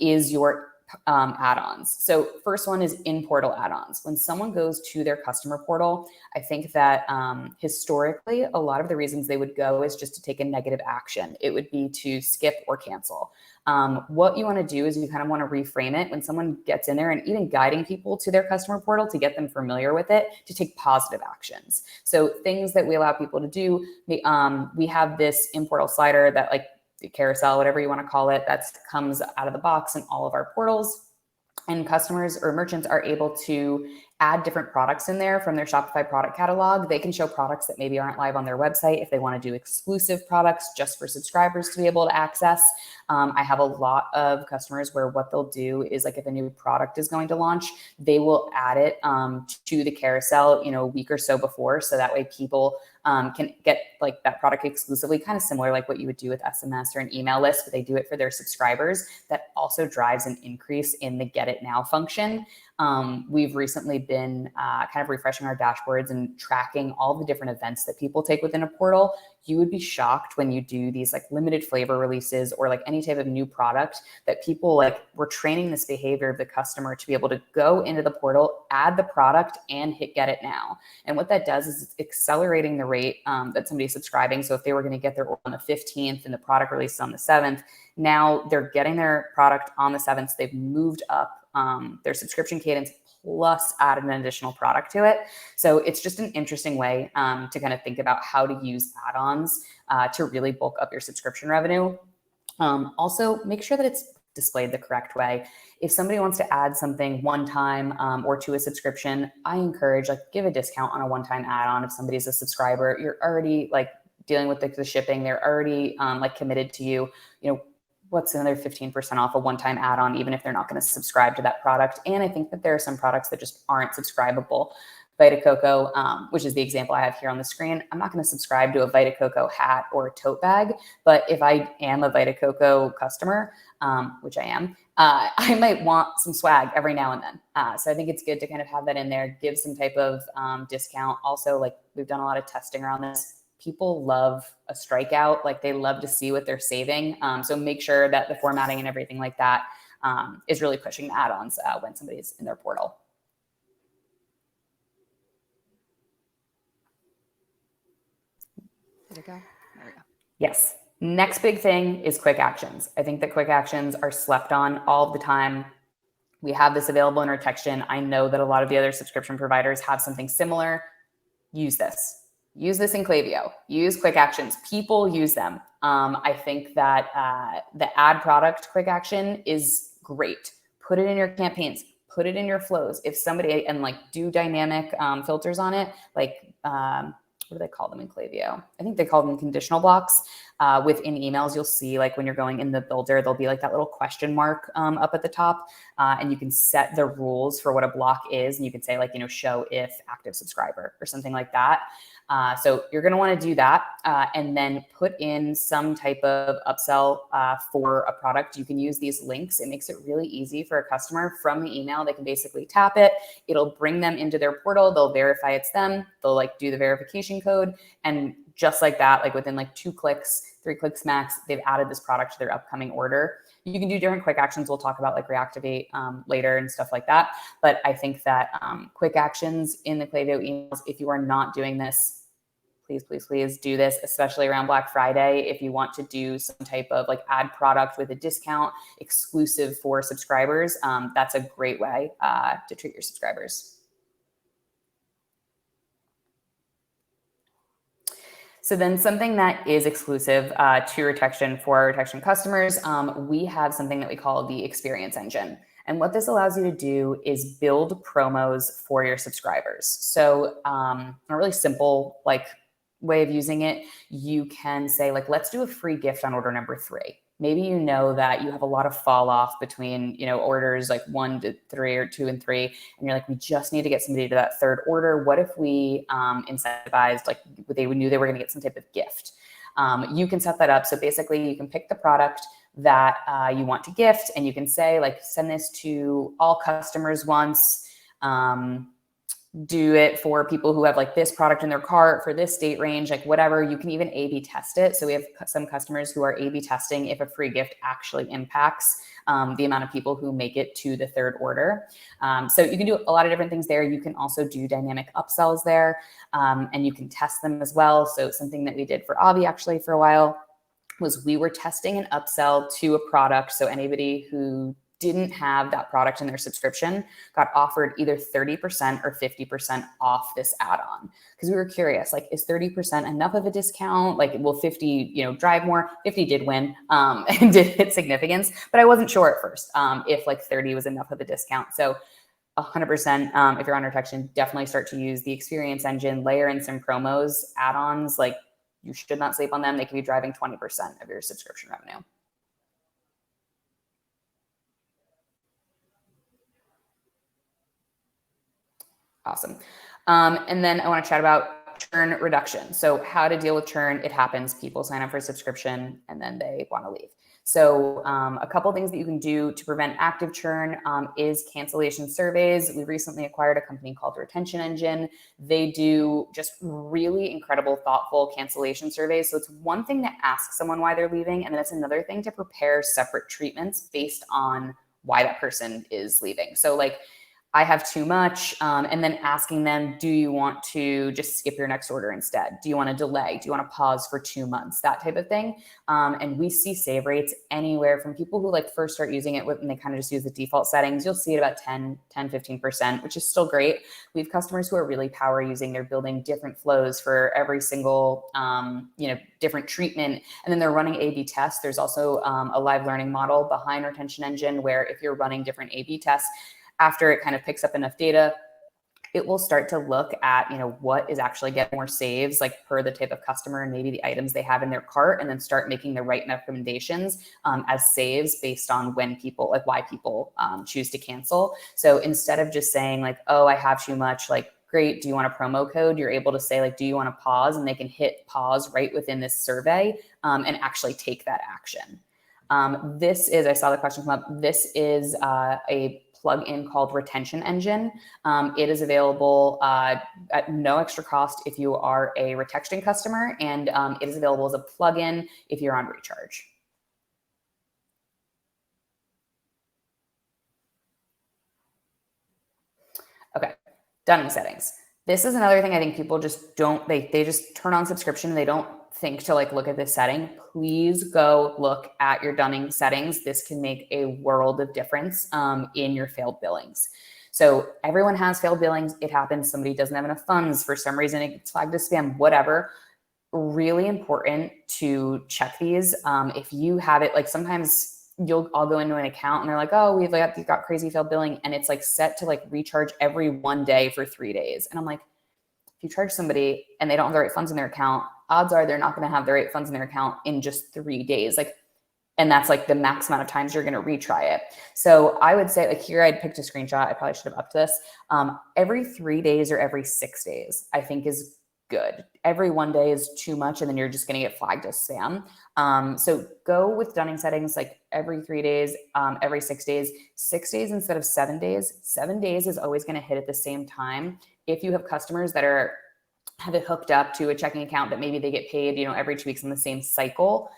is your add-ons. So first one is in-portal add-ons. When someone goes to their customer portal, I think that historically, a lot of the reasons they would go is just to take a negative action. It would be to skip or cancel. What you want to do is you kind of want to reframe it when someone gets in there, and even guiding people to their customer portal to get them familiar with it, to take positive actions. So things that we allow people to do, we have this in-portal slider that like the carousel, whatever you want to call it, that comes out of the box in all of our portals. And customers or merchants are able to add different products in there from their Shopify product catalog. They can show products that maybe aren't live on their website if they want to do exclusive products just for subscribers to be able to access. I have a lot of customers where what they'll do is like if a new product is going to launch, they will add it to the carousel, a week or so before. So that way people can get like that product exclusively, kind of similar like what you would do with SMS or an email list, but they do it for their subscribers. That also drives an increase in the Get It Now function. We've recently been kind of refreshing our dashboards and tracking all the different events that people take within a portal. You would be shocked when you do these like limited flavor releases or like any type of new product that people like, we're training this behavior of the customer to be able to go into the portal, add the product and hit get it now. And what that does is it's accelerating the rate that somebody's subscribing. So if they were going to get their order on the 15th and the product releases on the 7th, now they're getting their product on the 7th. So they've moved up their subscription cadence plus added an additional product to it. So it's just an interesting way to kind of think about how to use add-ons to really bulk up your subscription revenue. Also, make sure that it's displayed the correct way. If somebody wants to add something one time or to a subscription, I encourage like give a discount on a one-time add-on. If somebody's a subscriber, you're already like dealing with the shipping, they're already like committed to you, you know, what's another 15% off a one-time add-on, even if they're not going to subscribe to that product. And I think that there are some products that just aren't subscribable. Vita Coco, which is the example I have here on the screen. I'm not going to subscribe to a Vita Coco hat or a tote bag, but if I am a Vita Coco customer, which I am, I might want some swag every now and then. So I think it's good to kind of have that in there, give some type of discount. Also, like we've done a lot of testing around this. People love a strikeout, like they love to see what they're saving. So make sure that the formatting and everything like that is really pushing the add-ons when somebody's in their portal. Did it go? There we go. Yes. Next big thing is quick actions. I think that quick actions are slept on all of the time. We have this available in Retextion. I know that a lot of the other subscription providers have something similar. Use this. Use this in Klaviyo. Use quick actions. People use them. I think that the add product quick action is great. Put it in your campaigns. Put it in your flows. If somebody, and like do dynamic filters on it, like what do they call them in Klaviyo? I think they call them conditional blocks. Within emails, you'll see like when you're going in the builder, there'll be like that little question mark up at the top, and you can set the rules for what a block is. And you can say like, you know, show if active subscriber or something like that. So you're going to want to do that and then put in some type of upsell for a product. You can use these links. It makes it really easy for a customer from the email. They can basically tap it. It'll bring them into their portal. They'll verify it's them. They'll like do the verification code. And just like that, like within like 2 clicks, 3 clicks max, they've added this product to their upcoming order. You can do different quick actions. We'll talk about like reactivate later and stuff like that. But I think that quick actions in the Klaviyo emails, if you are not doing this, please, please, please do this, especially around Black Friday. If you want to do some type of like add product with a discount exclusive for subscribers, that's a great way to treat your subscribers. So then something that is exclusive to Retextion for our Retextion customers, we have something that we call the experience engine. And what this allows you to do is build promos for your subscribers. So a really simple like way of using it, you can say like, let's do a free gift on order number 3. Maybe you know that you have a lot of fall off between, you know, orders like 1 to 3 or 2 and 3. And you're like, we just need to get somebody to that 3rd order. What if we incentivized, like they knew they were going to get some type of gift? You can set that up. So basically you can pick the product that you want to gift and you can say like, send this to all customers once, do it for people who have like this product in their cart for this date range, like whatever. You can even A/B test it. So we have some customers who are A/B testing if a free gift actually impacts the amount of people who make it to the 3rd order. So you can do a lot of different things there. You can also do dynamic upsells there and you can test them as well. So something that we did for Bobbie actually for a while was we were testing an upsell to a product. So anybody who didn't have that product in their subscription got offered either 30% or 50% off this add-on. Because we were curious, like, is 30% enough of a discount? Like, will 50, you know, drive more? 50 did win and did hit significance, but I wasn't sure at first if like 30 was enough of a discount. So 100%, if you're on Retextion, definitely start to use the experience engine, layer in some promos, add-ons. Like, you should not sleep on them. They can be driving 20% of your subscription revenue. Awesome. And then I want to chat about churn reduction. So how to deal with churn. It happens. People sign up for a subscription and then they want to leave. So a couple things that you can do to prevent active churn is cancellation surveys. We recently acquired a company called Retextion Engine. They do just really incredible, thoughtful cancellation surveys. So it's one thing to ask someone why they're leaving, and then it's another thing to prepare separate treatments based on why that person is leaving. So like, I have too much, and then asking them, do you want to just skip your next order instead? Do you want to delay? Do you want to pause for 2 months? That type of thing. And we see save rates anywhere from people who like first start using it and they kind of just use the default settings. You'll see it about 15%, which is still great. We have customers who are really power using. They're building different flows for every single, different treatment. And then they're running A/B tests. There's also a live learning model behind Retextion Engine, where if you're running different A/B tests, after it kind of picks up enough data, it will start to look at, what is actually getting more saves, like per the type of customer and maybe the items they have in their cart, and then start making the right recommendations as saves based on when people, like why people choose to cancel. So instead of just saying like, oh, I have too much, like, great, do you want a promo code? You're able to say like, do you want to pause? And they can hit pause right within this survey and actually take that action. I saw the question come up. This is a plugin called Retextion Engine. It is available at no extra cost if you are a Retextion customer, and it is available as a plugin if you're on recharge. Okay, dunning settings. This is another thing I think people just don't, they just turn on subscription and they don't think to like look at this setting. Please go look at your dunning settings. This can make a world of difference in your failed billings. So everyone has failed billings. It happens. Somebody doesn't have enough funds for some reason. It gets flagged as spam, whatever. Really important to check these. If you have it, like sometimes I'll go into an account and they're like, oh, we've got crazy failed billing, and it's like set to like recharge every 1 day for 3 days. And I'm like, if you charge somebody and they don't have the right funds in their account, odds are they're not going to have the right funds in their account in just 3 days. And that's like the max amount of times you're going to retry it. So I would say, like, here I'd picked a screenshot. I probably should have upped this. Every 3 days or every 6 days, I think is good. Every 1 day is too much, and then you're just going to get flagged as spam. So go with dunning settings like every 3 days, every 6 days, 6 days instead of 7 days. 7 days is always going to hit at the same time. If you have customers that have it hooked up to a checking account that maybe they get paid, every 2 weeks in the same cycle,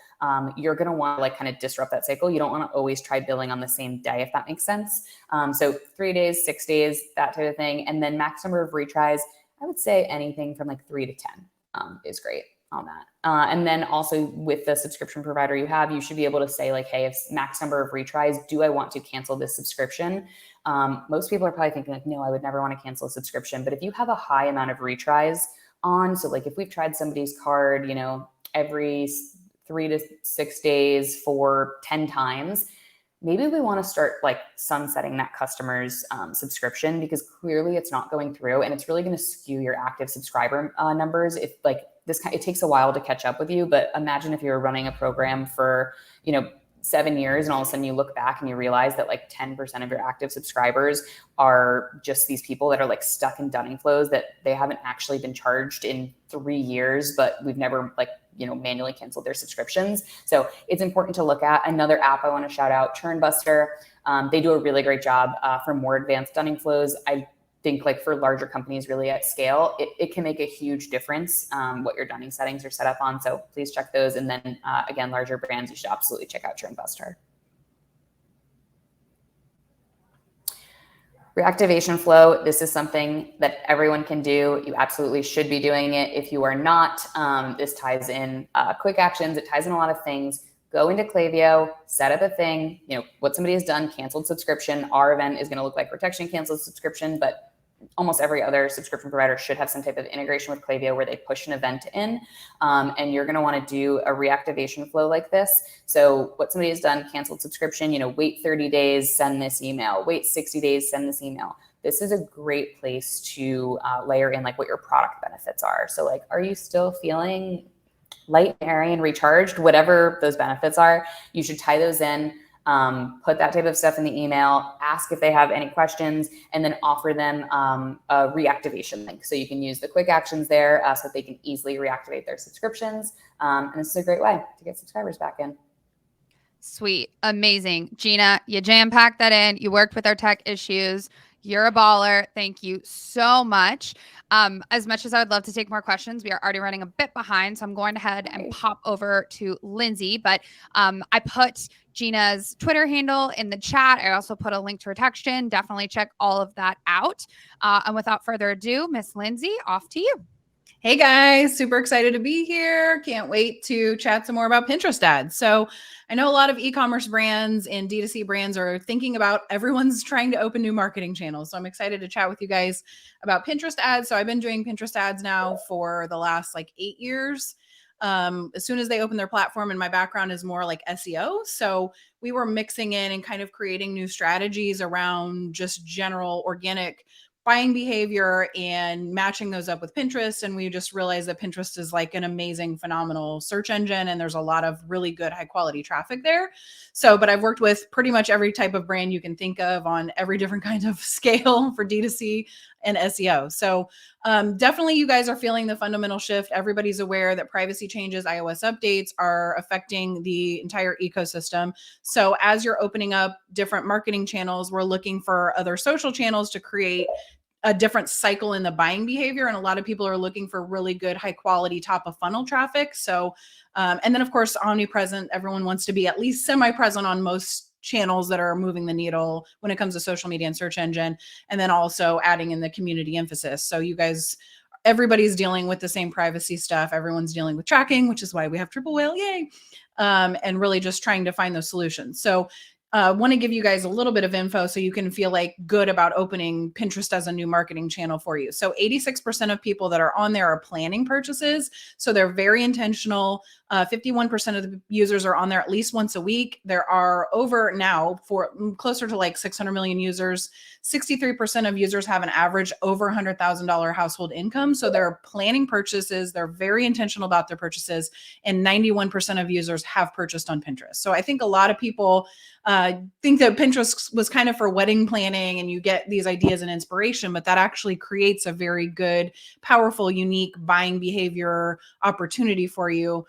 you're going to want to like kind of disrupt that cycle. You don't want to always try billing on the same day, if that makes sense. So 3 days, 6 days, that type of thing. And then max number of retries, I would say anything from like 3 to 10 is great on that. And then also with the subscription provider you should be able to say like, hey, if max number of retries, do I want to cancel this subscription? Most people are probably thinking like, no, I would never want to cancel a subscription. But if you have a high amount of retries on, so like if we've tried somebody's card, every 3 to 6 days for 10 times, maybe we want to start like sunsetting that customer's subscription, because clearly it's not going through, and it's really going to skew your active subscriber numbers. If like this, it takes a while to catch up with you, but imagine if you were running a program for, 7 years, and all of a sudden you look back and you realize that like 10% of your active subscribers are just these people that are like stuck in dunning flows that they haven't actually been charged in 3 years, but we've never like, manually canceled their subscriptions. So it's important to look at. Another app I want to shout out, Churn Buster. They do a really great job for more advanced dunning flows. I think like for larger companies really at scale, it can make a huge difference what your dunning settings are set up on. So please check those. And then again, larger brands, you should absolutely check out Churn Buster. Reactivation flow. This is something that everyone can do. You absolutely should be doing it. If you are not, this ties in quick actions. It ties in a lot of things. Go into Klaviyo, set up a thing, what somebody has done, canceled subscription. Our event is going to look like Retextion canceled subscription, but almost every other subscription provider should have some type of integration with Klaviyo where they push an event in, and you're going to want to do a reactivation flow like this. So what somebody has done, canceled subscription, wait 30 days, send this email, wait 60 days, send this email. This is a great place to layer in like what your product benefits are. So like, are you still feeling light, airy, and recharged? Whatever those benefits are, you should tie those in. Put that type of stuff in the email, ask if they have any questions, and then offer them a reactivation link. So you can use the quick actions there so that they can easily reactivate their subscriptions. And this is a great way to get subscribers back in. Sweet. Amazing. Gina, you jam-packed that in. You worked with our tech issues. You're a baller. Thank you so much. As much as I would love to take more questions, we are already running a bit behind. So I'm going ahead and pop over to Lindsay. But I put Gina's Twitter handle in the chat. I also put a link to Retextion. Definitely check all of that out. And without further ado, Miss Lindsay, off to you. Hey guys, super excited to be here. Can't wait to chat some more about Pinterest ads. So I know a lot of e-commerce brands and D2C brands are thinking about everyone's trying to open new marketing channels. So I'm excited to chat with you guys about Pinterest ads. So I've been doing Pinterest ads now for the last like 8 years. As soon as they open their platform, and my background is more like SEO. So we were mixing in and kind of creating new strategies around just general organic buying behavior and matching those up with Pinterest. And we just realized that Pinterest is like an amazing, phenomenal search engine. And there's a lot of really good, high quality traffic there. So, but I've worked with pretty much every type of brand you can think of on every different kind of scale for D2C and SEO. So definitely you guys are feeling the fundamental shift. Everybody's aware that privacy changes, iOS updates are affecting the entire ecosystem. So as you're opening up different marketing channels, we're looking for other social channels to create a different cycle in the buying behavior. And a lot of people are looking for really good, high quality, top of funnel traffic. So, and then of course, omnipresent, everyone wants to be at least semi-present on most channels that are moving the needle when it comes to social media and search engine. And then also adding in the community emphasis. So you guys, everybody's dealing with the same privacy stuff. Everyone's dealing with tracking, which is why we have Triple Whale, yay. And really just trying to find those solutions. So want to give you guys a little bit of info so you can feel like good about opening Pinterest as a new marketing channel for you. So 86% of people that are on there are planning purchases. So they're very intentional. 51% of the users are on there at least once a week. There are over now for closer to like 600 million users. 63% of users have an average over $100,000 household income. So they're planning purchases. They're very intentional about their purchases. And 91% of users have purchased on Pinterest. So I think a lot of people think that Pinterest was kind of for wedding planning and you get these ideas and inspiration, but that actually creates a very good, powerful, unique buying behavior opportunity for you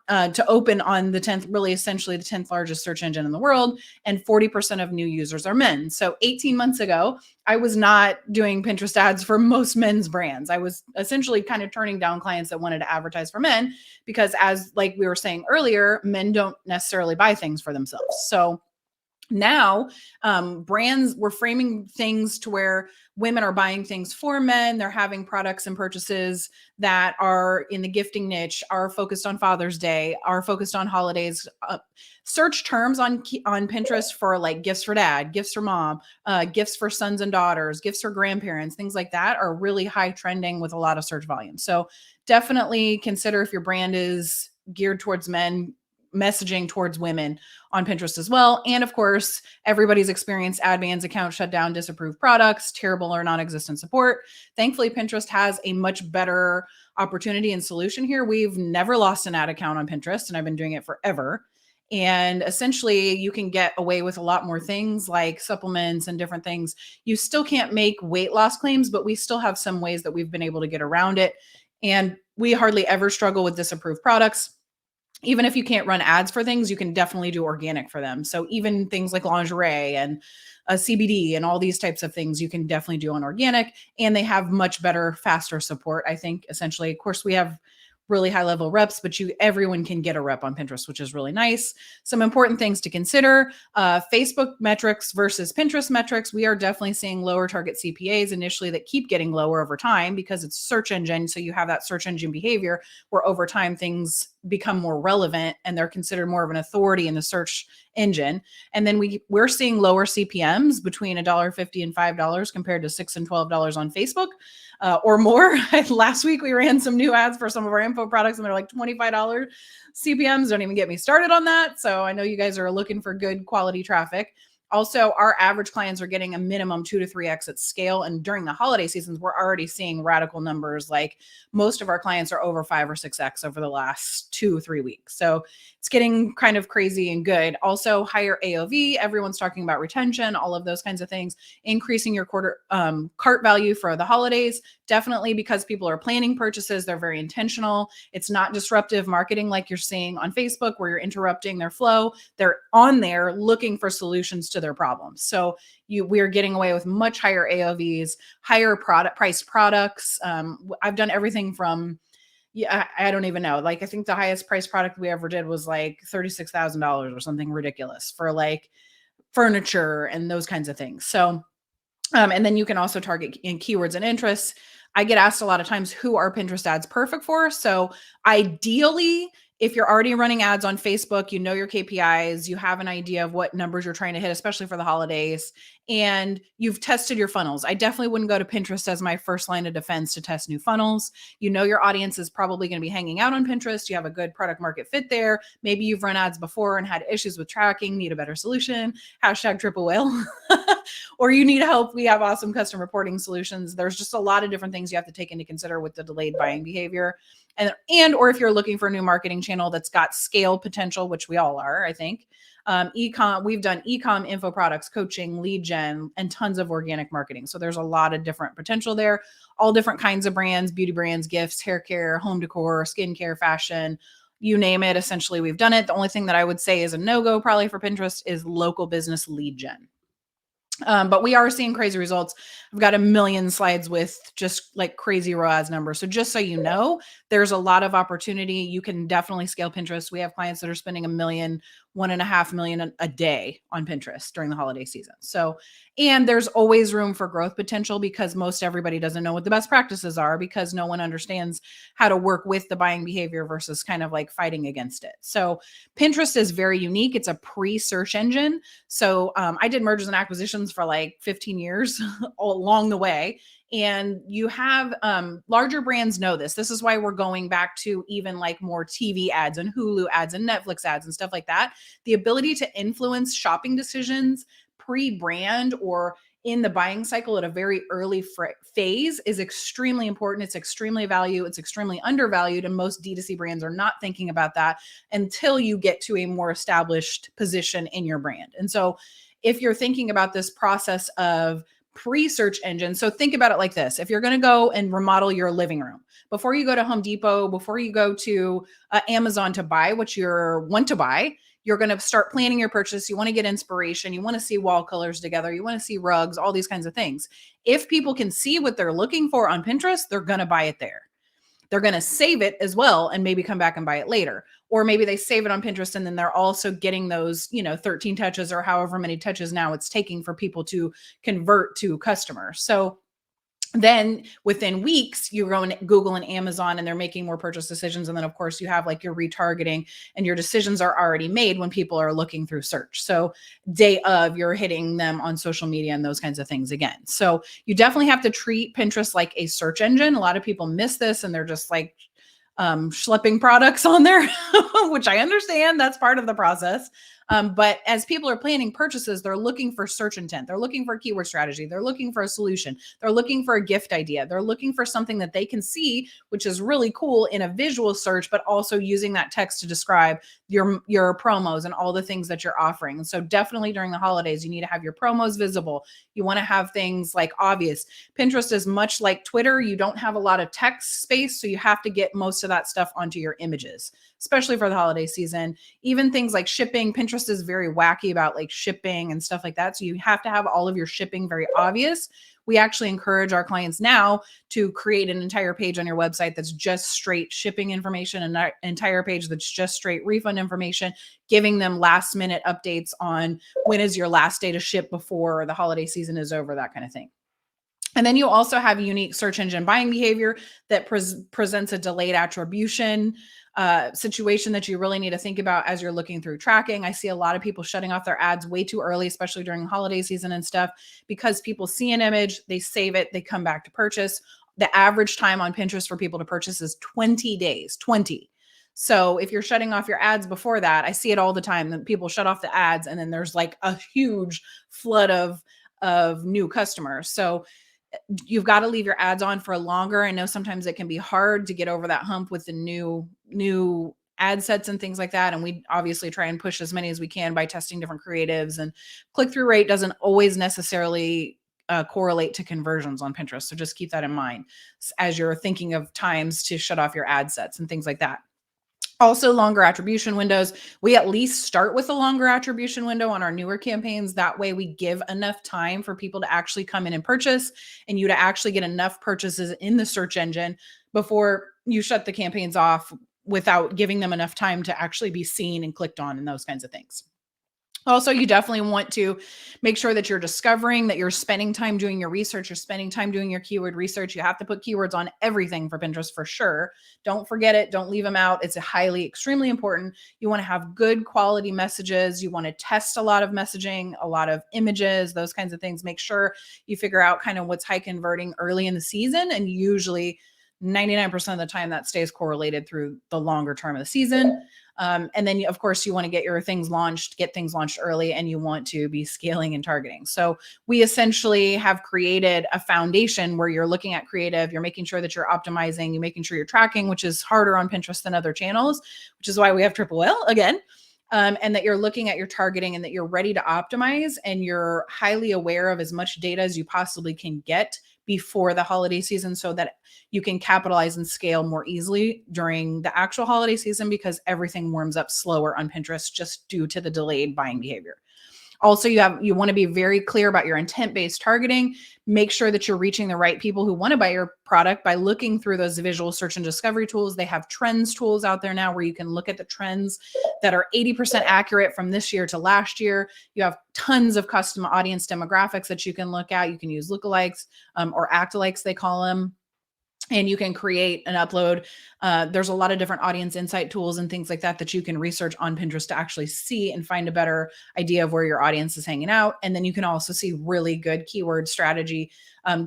to open on the 10th, really essentially the 10th largest search engine in the world. And 40% of new users are men. So 18 months ago, I was not doing Pinterest ads for most men's brands. I was essentially kind of turning down clients that wanted to advertise for men because, as like we were saying earlier, men don't necessarily buy things for themselves. So now brands, we're framing things to where women are buying things for men. They're having products and purchases that are in the gifting niche, are focused on Father's Day, are focused on holidays. Search terms on Pinterest for like gifts for dad, gifts for mom, gifts for sons and daughters, gifts for grandparents, things like that are really high trending with a lot of search volume. So definitely consider if your brand is geared towards men, messaging towards women on Pinterest as well. And of course, everybody's experienced AdMan's account shut down, disapproved products, terrible or non-existent support. Thankfully, Pinterest has a much better opportunity and solution here. We've never lost an ad account on Pinterest, and I've been doing it forever. And essentially, you can get away with a lot more things like supplements and different things. You still can't make weight loss claims, but we still have some ways that we've been able to get around it. And we hardly ever struggle with disapproved products. Even if you can't run ads for things, you can definitely do organic for them. So even things like lingerie and CBD and all these types of things, you can definitely do on organic, and they have much better, faster support. I think essentially, of course, we have really high level reps, but everyone can get a rep on Pinterest, which is really nice. Some important things to consider, Facebook metrics versus Pinterest metrics. We are definitely seeing lower target CPAs initially that keep getting lower over time because it's search engine. So you have that search engine behavior where over time things become more relevant and they're considered more of an authority in the search engine. And then we're seeing lower CPMs between $1.50 and $5 compared to $6 and $12 on Facebook. Or more. Last week, we ran some new ads for some of our info products and they're like $25 CPMs. Don't even get me started on that. So I know you guys are looking for good quality traffic. Also, our average clients are getting a minimum 2 to 3x at scale. And during the holiday seasons, we're already seeing radical numbers. Like most of our clients are over 5 or 6x over the last 2-3 weeks. So it's getting kind of crazy and good. Also, higher AOV. Everyone's talking about retention, all of those kinds of things. Increasing your cart value for the holidays. Definitely, because people are planning purchases. They're very intentional. It's not disruptive marketing like you're seeing on Facebook where you're interrupting their flow. They're on there looking for solutions to their problems. So we are getting away with much higher AOVs, higher priced products. I've done everything from, I don't even know. Like, I think the highest priced product we ever did was like $36,000 or something ridiculous for like furniture and those kinds of things. So, and then you can also target in keywords and interests. I get asked a lot of times, who are Pinterest ads perfect for? So ideally, if you're already running ads on Facebook, you know your KPIs, you have an idea of what numbers you're trying to hit, especially for the holidays, and you've tested your funnels. I definitely wouldn't go to Pinterest as my first line of defense to test new funnels. You know your audience is probably going to be hanging out on Pinterest. You have a good product market fit there. Maybe you've run ads before and had issues with tracking, need a better solution. Hashtag triple whale. Or you need help. We have awesome custom reporting solutions. There's just a lot of different things you have to take into consider with the delayed buying behavior. Or if you're looking for a new marketing channel that's got scale potential, which we all are, I think. We've done e-com, info products, coaching, lead gen, and tons of organic marketing. So there's a lot of different potential there, all different kinds of brands, beauty brands, gifts, hair care, home decor, skincare, fashion, you name it. Essentially, we've done it. The only thing that I would say is a no-go probably for Pinterest is local business lead gen. But we are seeing crazy results. I've got a million slides with just like crazy ROAS numbers. So just so you know, there's a lot of opportunity. You can definitely scale Pinterest. We have clients that are spending $1 million, $1.5 million a day on Pinterest during the holiday season. So, and there's always room for growth potential because most everybody doesn't know what the best practices are because no one understands how to work with the buying behavior versus kind of like fighting against it. So Pinterest is very unique. It's a pre-search engine. So I did mergers and acquisitions for like 15 years along the way. And you have larger brands know this. This is why we're going back to even like more TV ads and Hulu ads and Netflix ads and stuff like that. The ability to influence shopping decisions pre-brand or in the buying cycle at a very early phase is extremely important. It's extremely valued. It's extremely undervalued. And most D2C brands are not thinking about that until you get to a more established position in your brand. And so if you're thinking about this process of pre-search engine. So think about it like this. If you're going to go and remodel your living room, before you go to Home Depot, before you go to Amazon to buy what you want to buy, you're going to start planning your purchase. You want to get inspiration. You want to see wall colors together. You want to see rugs, all these kinds of things. If people can see what they're looking for on Pinterest, they're going to buy it there. They're going to save it as well and maybe come back and buy it later. Or maybe they save it on Pinterest and then they're also getting those, 13 touches or however many touches now it's taking for people to convert to customers. So then within weeks, you go and Google and Amazon and they're making more purchase decisions. And then of course you have like your retargeting and your decisions are already made when people are looking through search. So day of, you're hitting them on social media and those kinds of things again. So you definitely have to treat Pinterest like a search engine. A lot of people miss this and they're just like schlepping products on there, which I understand that's part of the process. But as people are planning purchases, they're looking for search intent. They're looking for a keyword strategy. They're looking for a solution. They're looking for a gift idea. They're looking for something that they can see, which is really cool in a visual search, but also using that text to describe your promos and all the things that you're offering. And so definitely during the holidays, you need to have your promos visible. You want to have things like obvious. Pinterest is much like Twitter. You don't have a lot of text space, so you have to get most of that stuff onto your images, especially for the holiday season. Even things like shipping, Pinterest is very wacky about like shipping and stuff like that. So you have to have all of your shipping very obvious. We actually encourage our clients now to create an entire page on your website that's just straight shipping information, and an entire page that's just straight refund information, giving them last minute updates on when is your last day to ship before the holiday season is over, that kind of thing. And then you also have unique search engine buying behavior that presents a delayed attribution situation that you really need to think about as you're looking through tracking. I see a lot of people shutting off their ads way too early, especially during the holiday season and stuff, because people see an image, they save it, they come back to purchase. The average time on Pinterest for people to purchase is 20 days, 20. So if you're shutting off your ads before that, I see it all the time that people shut off the ads and then there's like a huge flood of new customers. So you've got to leave your ads on for longer. I know sometimes it can be hard to get over that hump with the new ad sets and things like that. And we obviously try and push as many as we can by testing different creatives, and click-through rate doesn't always necessarily correlate to conversions on Pinterest. So just keep that in mind as you're thinking of times to shut off your ad sets and things like that. Also, longer attribution windows. We at least start with a longer attribution window on our newer campaigns. That way we give enough time for people to actually come in and purchase, and you to actually get enough purchases in the search engine before you shut the campaigns off without giving them enough time to actually be seen and clicked on and those kinds of things. Also, you definitely want to make sure that you're discovering, that you're spending time doing your research, you're spending time doing your keyword research. You have to put keywords on everything for Pinterest for sure. Don't forget it. Don't leave them out. It's extremely important. You want to have good quality messages. You want to test a lot of messaging, a lot of images, those kinds of things. Make sure you figure out kind of what's high converting early in the season, and usually 99% of the time that stays correlated through the longer term of the season. And then of course you want to get things launched early, and you want to be scaling and targeting. So we essentially have created a foundation where you're looking at creative, you're making sure that you're optimizing, you're making sure you're tracking, which is harder on Pinterest than other channels, which is why we have Triple Whale again. And that you're looking at your targeting, and that you're ready to optimize, and you're highly aware of as much data as you possibly can get before the holiday season, so that you can capitalize and scale more easily during the actual holiday season, because everything warms up slower on Pinterest just due to the delayed buying behavior. Also, you want to be very clear about your intent-based targeting. Make sure that you're reaching the right people who want to buy your product by looking through those visual search and discovery tools. They have trends tools out there now where you can look at the trends that are 80% accurate from this year to last year. You have tons of custom audience demographics that you can look at. You can use lookalikes or act-alikes, they call them. And you can create and upload. There's a lot of different audience insight tools and things like that that you can research on Pinterest to actually see and find a better idea of where your audience is hanging out. And then you can also see really good keyword strategy,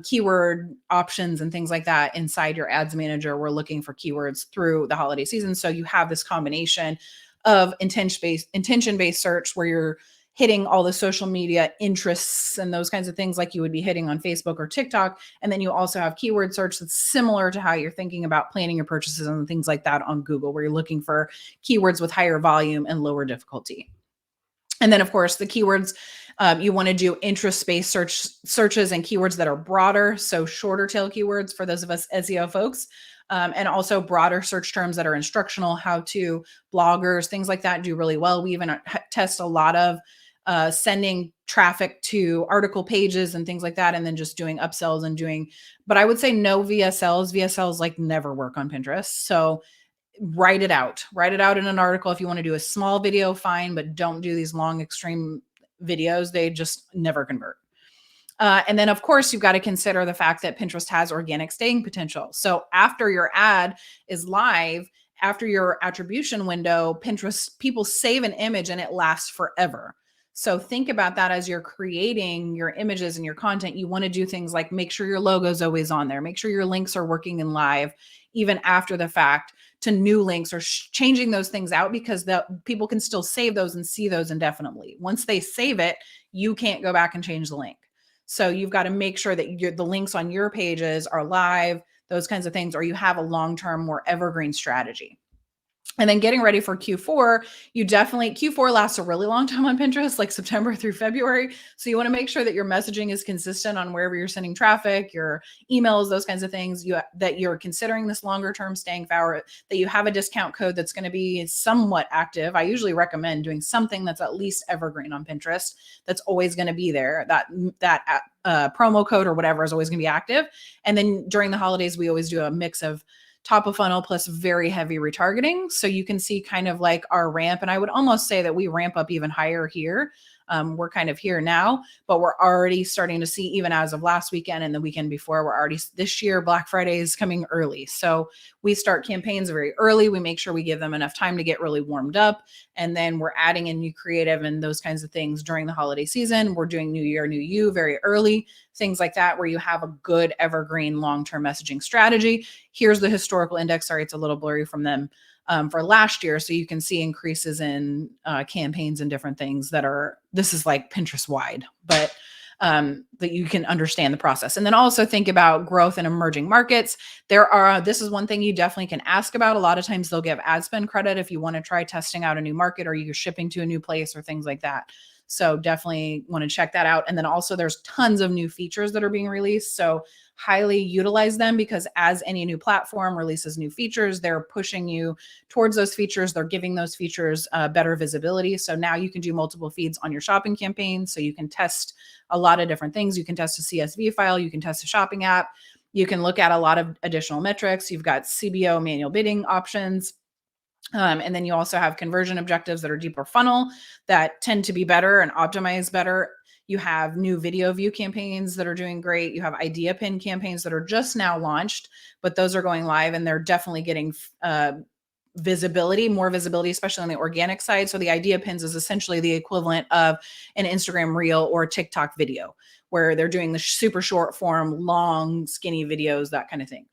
keyword options and things like that inside your ads manager. We're looking for keywords through the holiday season. So you have this combination of intention-based search where you're hitting all the social media interests and those kinds of things like you would be hitting on Facebook or TikTok. And then you also have keyword search that's similar to how you're thinking about planning your purchases and things like that on Google, where you're looking for keywords with higher volume and lower difficulty. And then of course the keywords, you want to do interest-based searches and keywords that are broader. So shorter tail keywords for those of us SEO folks. And also broader search terms that are instructional, how-to, bloggers, things like that do really well. We even test a lot of sending traffic to article pages and things like that, and then just doing upsells and but I would say no VSLs. VSLs like never work on Pinterest. So write it out in an article. If you want to do a small video, fine, but don't do these long extreme videos. They just never convert. And then of course you've got to consider the fact that Pinterest has organic staying potential. So after your ad is live, after your attribution window, Pinterest, people save an image and it lasts forever. So think about that as you're creating your images and your content. You want to do things like make sure your logo is always on there. Make sure your links are working in live, even after the fact, to new links, or changing those things out, because people can still save those and see those indefinitely. Once they save it, you can't go back and change the link. So you've got to make sure that the links on your pages are live, those kinds of things, or you have a long-term, more evergreen strategy. And then getting ready for Q4, Q4 lasts a really long time on Pinterest, like September through February. So you want to make sure that your messaging is consistent on wherever you're sending traffic, your emails, those kinds of things, that you're considering this longer term staying power, that you have a discount code that's going to be somewhat active. I usually recommend doing something that's at least evergreen on Pinterest, that's always going to be there. That promo code or whatever is always going to be active. And then during the holidays, we always do a mix of top of funnel plus very heavy retargeting. So you can see kind of like our ramp. And I would almost say that we ramp up even higher here. We're kind of here now, but we're already starting to see, even as of last weekend and the weekend before, this year, Black Friday is coming early. So we start campaigns very early. We make sure we give them enough time to get really warmed up. And then we're adding in new creative and those kinds of things during the holiday season. We're doing New Year, New You very early, things like that, where you have a good evergreen long-term messaging strategy. Here's the historical index. Sorry, it's a little blurry from them. for last year. So you can see increases in campaigns and different things this is like Pinterest wide, but that you can understand the process. And then also think about growth in emerging markets. This is one thing you definitely can ask about. A lot of times they'll give ad spend credit if you want to try testing out a new market or you're shipping to a new place or things like that. So definitely want to check that out. And then also there's tons of new features that are being released. So highly utilize them, because as any new platform releases new features, they're pushing you towards those features. They're giving those features better visibility. So now you can do multiple feeds on your shopping campaign. So you can test a lot of different things. You can test a CSV file. You can test a shopping app. You can look at a lot of additional metrics. You've got CBO manual bidding options. And then you also have conversion objectives that are deeper funnel that tend to be better and optimize better. You have new video view campaigns that are doing great. You have idea pin campaigns that are just now launched, but those are going live and they're definitely getting more visibility, especially on the organic side. So the idea pins is essentially the equivalent of an Instagram reel or a TikTok video, where they're doing the super short form, long, skinny videos, that kind of thing.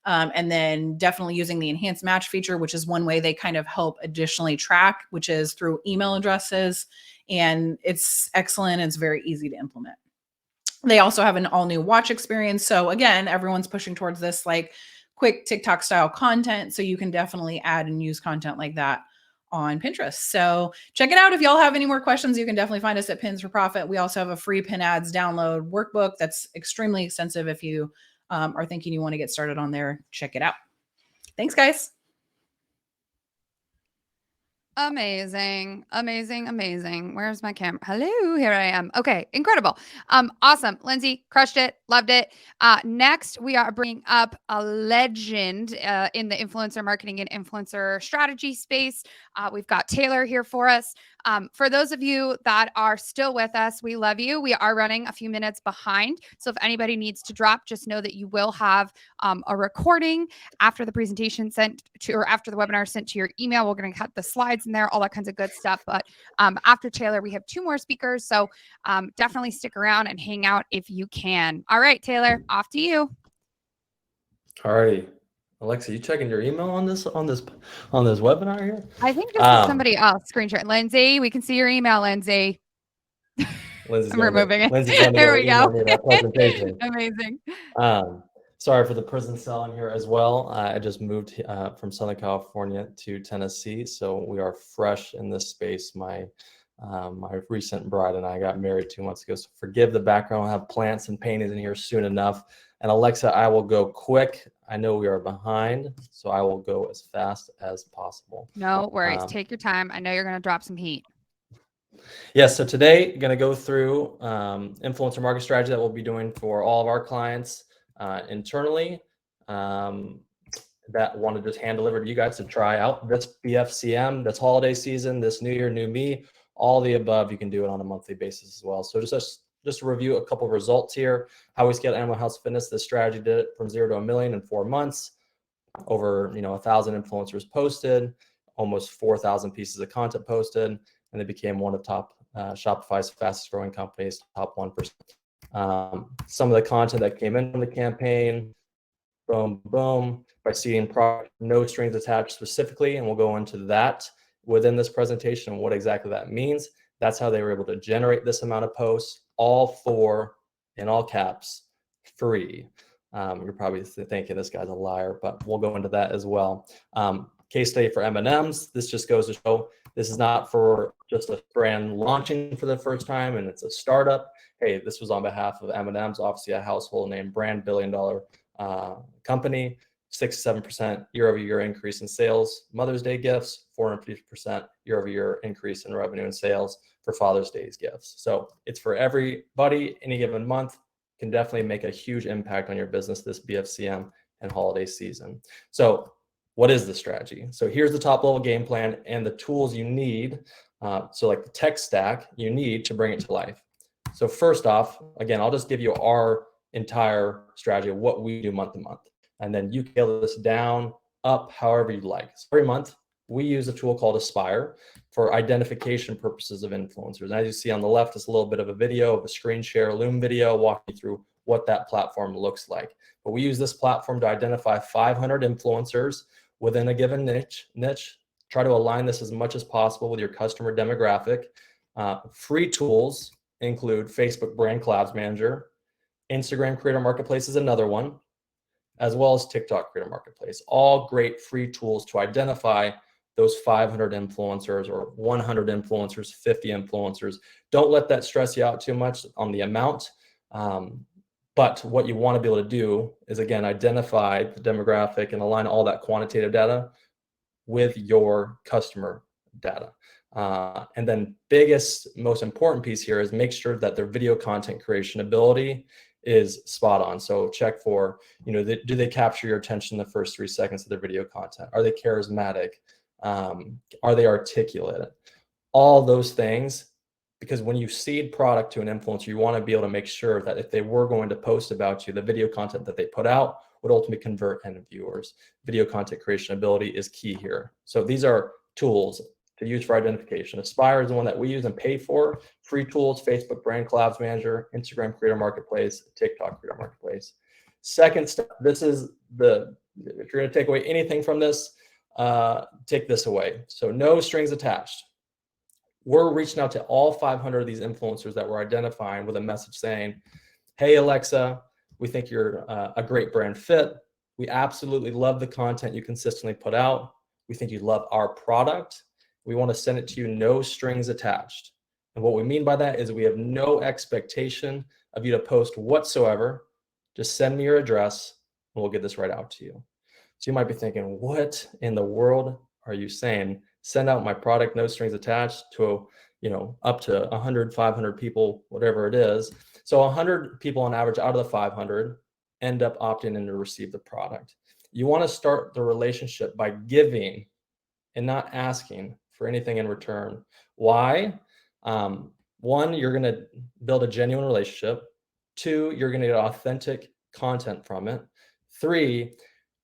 And then definitely using the enhanced match feature, which is one way they kind of help additionally track, which is through email addresses. And it's excellent. It's very easy to implement. They also have an all new watch experience. So again, everyone's pushing towards this like quick TikTok style content. So you can definitely add and use content like that on Pinterest. So check it out. If y'all have any more questions, you can definitely find us at Pins for Profit. We also have a free pin ads download workbook that's extremely extensive. If you are thinking you want to get started on there, check it out. Thanks, guys. Amazing. Where's my camera? Hello, here I am. Okay, incredible. Awesome. Lindsay, crushed it. Loved it. Next, we are bringing up a legend in the influencer marketing and influencer strategy space. We've got Taylor here for us. For those of you that are still with us, we love you. We are running a few minutes behind. So if anybody needs to drop, just know that you will have a recording after the presentation sent to, or after the webinar sent to your email. We're going to cut the slides in there, all that kinds of good stuff. But after Taylor, we have 2 more speakers. So definitely stick around and hang out if you can. All right, Taylor, off to you. All righty. Alexa, you checking your email on this webinar here? I think this is somebody else. Screen share. Lindsay, we can see your email, Lindsay. I'm removing it. There we go. Amazing. Sorry for the prison cell in here as well. I just moved from Southern California to Tennessee, so we are fresh in this space. My recent bride and I got married 2 months ago, so forgive the background. I'll have plants and paintings in here soon enough. And Alexa, I will go quick. I know we are behind, so I will go as fast as possible. No worries. Take your time. I know you're going to drop some heat. Yes, so today, going to go through influencer market strategy that we'll be doing for all of our clients internally that want to just hand deliver to you guys to try out this BFCM, this holiday season, this new year, new me, all the above. You can do it on a monthly basis as well. So just to review a couple of results here, how we scaled Animal House Fitness. This strategy did it from 0 to 1 million in 4 months. Over 1,000 influencers posted, almost 4,000 pieces of content posted, and they became one of top Shopify's fastest growing companies, top 1%. Some of the content that came in from the campaign, boom, boom, by seeding product, no strings attached specifically, and we'll go into that within this presentation and what exactly that means. That's how they were able to generate this amount of posts, all for, in all caps, free. You're probably thinking this guy's a liar, but we'll go into that as well. Case study for M&Ms. This just goes to show this is not for just a brand launching for the first time and it's a startup. Hey, this was on behalf of M&Ms, obviously a household name brand, billion-dollar company, 6-7% year-over-year increase in sales. Mother's Day gifts, 450% year-over-year increase in revenue and sales for Father's Day's gifts. So it's for everybody, any given month. Can definitely make a huge impact on your business this BFCM and holiday season. So what is the strategy? So here's the top level game plan and the tools you need. So like the tech stack you need to bring it to life. So first off, again, I'll just give you our entire strategy of what we do month to month. And then you scale this down, up, however you like. So every month, we use a tool called Aspire for identification purposes of influencers. And as you see on the left, it's a little bit of a video of a screen share Loom video walking through what that platform looks like. But we use this platform to identify 500 influencers within a given niche. Try to align this as much as possible with your customer demographic. Free tools include Facebook Brand Collabs Manager, Instagram Creator Marketplace is another one, as well as TikTok Creator Marketplace. All great free tools to identify those 500 influencers or 100 influencers, 50 influencers. Don't let that stress you out too much on the amount. But what you want to be able to do is, again, identify the demographic and align all that quantitative data with your customer data. And then biggest, most important piece here is make sure that their video content creation ability is spot on. So check for, do they capture your attention in the first 3 seconds of their video content? Are they charismatic? Are they articulate? All those things, because when you seed product to an influencer, you want to be able to make sure that if they were going to post about you, the video content that they put out would ultimately convert end viewers. Video content creation ability is key here. So these are tools to use for identification. Aspire is the one that we use and pay for. Free tools, Facebook Brand Collabs Manager, Instagram Creator Marketplace, TikTok Creator Marketplace. Second step, this is if you're going to take away anything from this, take this away. So no strings attached. We're reaching out to all 500 of these influencers that we're identifying with a message saying, hey, Alexa, we think you're a great brand fit. We absolutely love the content you consistently put out. We think you love our product. We want to send it to you, no strings attached. And what we mean by that is we have no expectation of you to post whatsoever. Just send me your address and we'll get this right out to you. So you might be thinking, what in the world are you saying? Send out my product, no strings attached to, up to 100, 500 people, whatever it is. So 100 people on average out of the 500 end up opting in to receive the product. You want to start the relationship by giving and not asking for anything in return. Why? One, you're going to build a genuine relationship. 2, you're going to get authentic content from it. 3,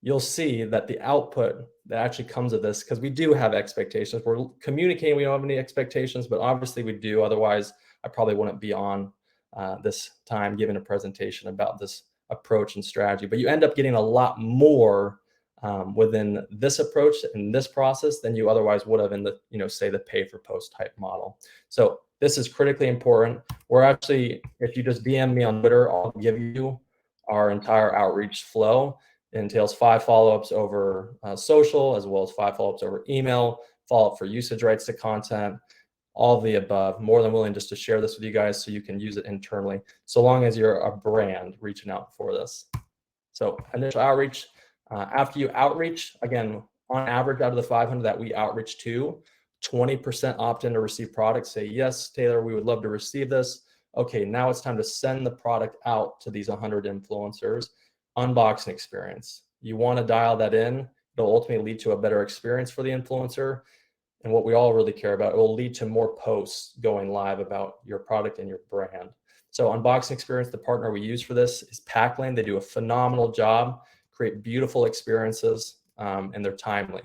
you'll see that the output that actually comes of this, because we do have expectations. We're communicating, we don't have any expectations, but obviously we do. Otherwise, I probably wouldn't be on this time giving a presentation about this approach and strategy. But you end up getting a lot more within this approach and this process than you otherwise would have in the, say the pay for post type model. So this is critically important. We're actually, if you just DM me on Twitter, I'll give you our entire outreach flow. It entails 5 follow-ups over social, as well as 5 follow-ups over email, follow-up for usage rights to content, all of the above. More than willing just to share this with you guys so you can use it internally, so long as you're a brand reaching out for this. So initial outreach. After you outreach, again, on average, out of the 500 that we outreach to, 20% opt in to receive products. Say, yes, Taylor, we would love to receive this. Okay, now it's time to send the product out to these 100 influencers. Unboxing experience. You want to dial that in. It'll ultimately lead to a better experience for the influencer. And what we all really care about, it will lead to more posts going live about your product and your brand. So unboxing experience, the partner we use for this is Packlane. They do a phenomenal job, create beautiful experiences, and they're timely.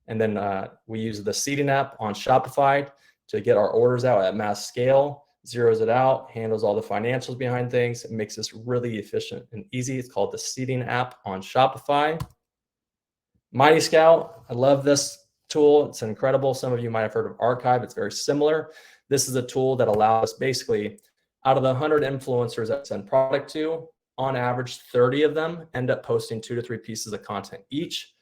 And then we use the seeding app on Shopify to get our orders out at mass scale. Zeroes it out, handles all the financials behind things. It makes this really efficient and easy. It's called the seeding app on Shopify. Mighty Scout, I love this tool. It's incredible. Some of you might have heard of Archive. It's very similar. This is a tool that allows basically out of the 100 influencers that send product to, on average, 30 of them end up posting 2 to 3 pieces of content each.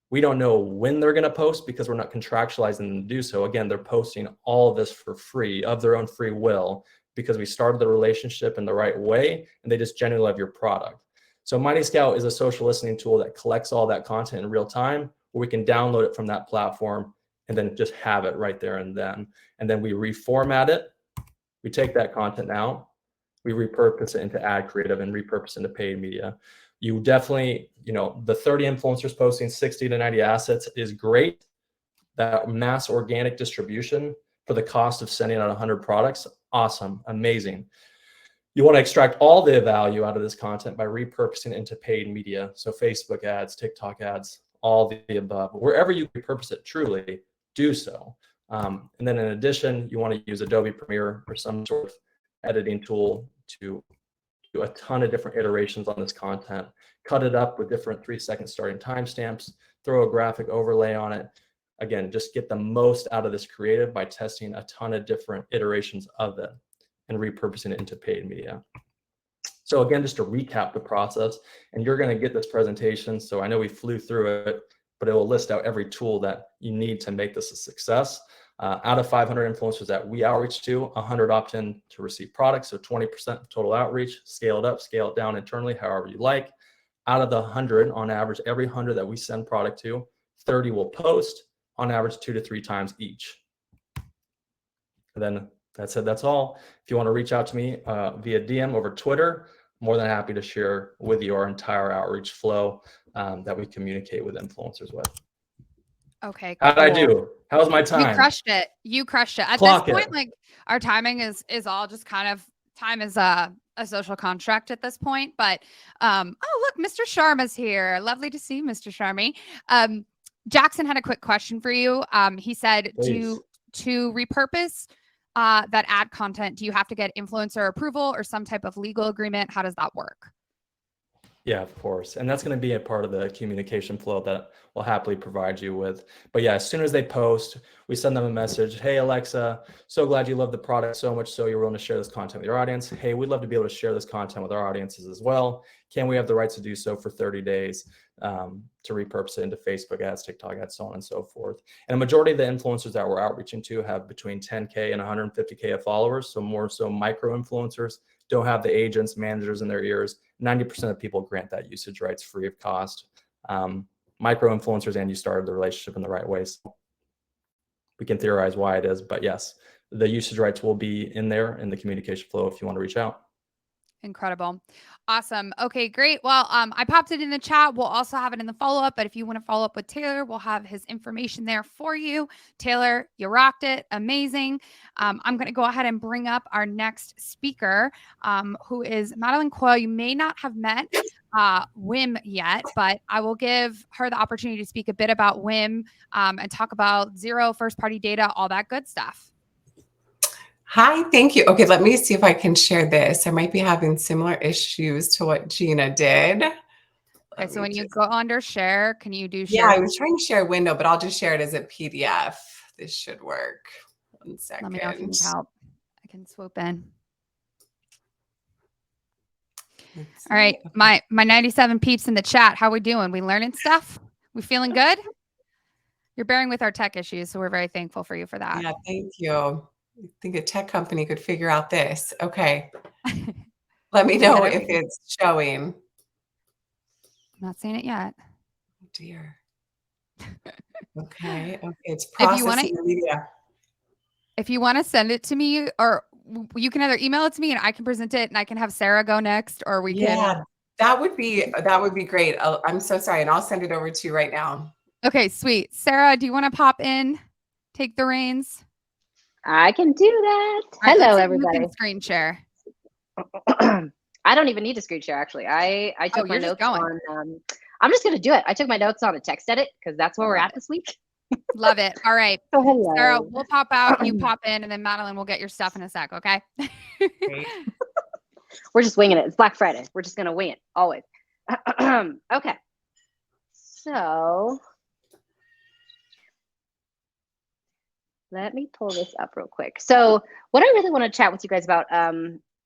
We don't know when they're going to post because we're not contractualizing them to do so. Again, they're posting all of this for free of their own free will because we started the relationship in the right way and they just genuinely love your product. So Mighty Scout is a social listening tool that collects all that content in real time where we can download it from that platform and then just have it right there and then. And then we reformat it. We take that content out. We repurpose it into ad creative and repurpose it into paid media. You definitely, the 30 influencers posting 60 to 90 assets is great. That mass organic distribution for the cost of sending out 100 products, awesome, amazing. You want to extract all the value out of this content by repurposing it into paid media. So Facebook ads, TikTok ads, all the above. Wherever you repurpose it truly, do so. And then in addition, you want to use Adobe Premiere or some sort of editing tool to do a ton of different iterations on this content, cut it up with different 3-second starting timestamps, throw a graphic overlay on it. Again, just get the most out of this creative by testing a ton of different iterations of it and repurposing it into paid media. So again, just to recap the process, and you're going to get this presentation. So I know we flew through it, but it will list out every tool that you need to make this a success. Out of 500 influencers that we outreach to, 100 opt in to receive products. So 20% of total outreach, scale it up, scale it down internally, however you like. Out of the 100, on average, every 100 that we send product to, 30 will post, on average 2 to 3 times each. And then that's it, that's all. If you want to reach out to me via DM over Twitter, more than happy to share with you our entire outreach flow that we communicate with influencers with. Okay. How'd I do? How was my time? You crushed it. You crushed it. At Clock this point, it. like our timing is all just kind of, time is a social construct at this point. But oh look, Mr. Sharma's here. Lovely to see you, Mr. Sharmy. Jackson had a quick question for you. He said Please. to repurpose that ad content, do you have to get influencer approval or some type of legal agreement? How does that work? Yeah, of course. And that's going to be a part of the communication flow that we'll happily provide you with. But yeah, as soon as they post, we send them a message. Hey, Alexa, so glad you love the product so much so you're willing to share this content with your audience. Hey, we'd love to be able to share this content with our audiences as well. Can we have the rights to do so for 30 days to repurpose it into Facebook ads, TikTok ads, so on and so forth. And a majority of the influencers that we're outreaching to have between 10K and 150K of followers. So more so micro influencers don't have the agents, managers in their ears. 90% of people grant that usage rights free of cost. Micro influencers, and you started the relationship in the right way. So we can theorize why it is, but yes, the usage rights will be in there in the communication flow if you want to reach out. Incredible. Awesome. Okay, great. Well, I popped it in the chat. We'll also have it in the follow-up, but if you want to follow up with Taylor, we'll have his information there for you. Taylor, you rocked it. Amazing. I'm going to go ahead and bring up our next speaker, who is Madeleine Coyle. You may not have met Whym yet, but I will give her the opportunity to speak a bit about Whym and talk about zero first-party data, all that good stuff. Hi, thank you. Okay, let me see if I can share this. I might be having similar issues to what GINA did. Okay, so when you go under share, can you do Yeah, share? I was trying to share a window, but I'll just share it as a PDF. This should work. 1 second. Let me know if you need help. I can swoop in. All right, my 97 peeps in the chat. How we doing? We learning stuff? We feeling good? You're bearing with our tech issues, so we're very thankful for you for that. Yeah, thank you. I think a tech company could figure out this. Okay. Let me know if it's showing. I'm not seeing it yet. Oh dear. Okay. Okay. It's processing the media. If you want to send it to me, or you can either email it to me and I can present it and I can have Sarah go next, or we can. Yeah, that would be great. I'm so sorry. And I'll send it over to you right now. Okay, sweet. Sarah, do you want to pop in? Take the reins. I can do that. Right, hello, everybody. Screen share. I don't even need to screen share, actually. I took my notes on, I'm just going to do it. I took my notes on a text edit because that's where we're at this week. Love it. All right. So hello. Sarah, we'll pop out, you pop in, and then Madeleine will get your stuff in a sec, okay? We're just winging it. It's Black Friday. We're just going to wing it, always. Okay. So let me pull this up real quick. So what I really want to chat with you guys about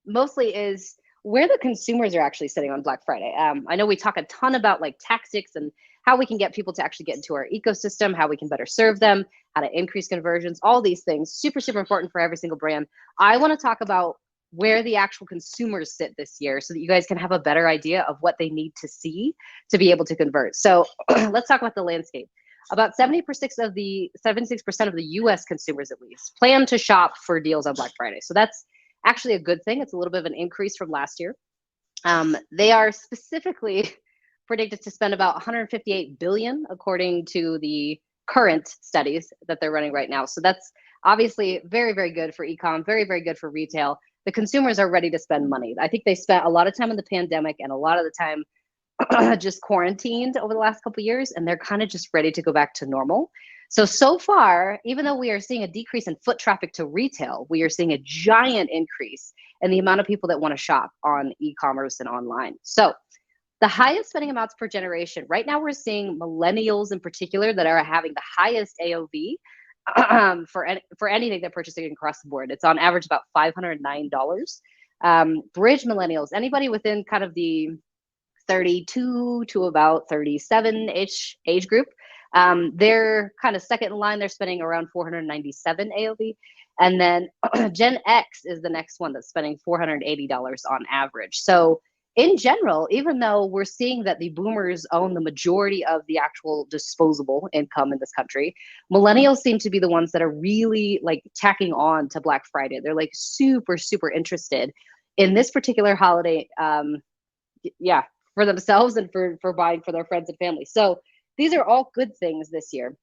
mostly is where the consumers are actually sitting on Black Friday. I know we talk a ton about like tactics and how we can get people to actually get into our ecosystem, how we can better serve them, how to increase conversions, all these things, super, super important for every single brand. I want to talk about where the actual consumers sit this year so that you guys can have a better idea of what they need to see to be able to convert. So let's talk about the landscape. About 76% of the US consumers, at least, plan to shop for deals on Black Friday. So that's actually a good thing. It's a little bit of an increase from last year. They are specifically predicted to spend about $158 billion, according to the current studies that they're running right now. So that's obviously very, very good for e-com, very, very good for retail. The consumers are ready to spend money. I think they spent a lot of time in the pandemic and a lot of the time just quarantined over the last couple of years, and they're kind of just ready to go back to normal. So far, even though we are seeing a decrease in foot traffic to retail, we are seeing a giant increase in the amount of people that want to shop on e-commerce and online. So The highest spending amounts per generation. Right now, we're seeing millennials in particular that are having the highest AOV for anything they're purchasing across the board. It's on average about $509. Bridge millennials, anybody within kind of the 32 to about 37-ish age group, they're kind of second in line. They're spending around 497 AOV. And then Gen X is the next one that's spending $480 on average. So in general, even though we're seeing that the boomers own the majority of the actual disposable income in this country, millennials seem to be the ones that are really like tacking on to Black Friday. They're like super, super interested in this particular holiday. Yeah, for themselves and for buying for their friends and family. So these are all good things this year.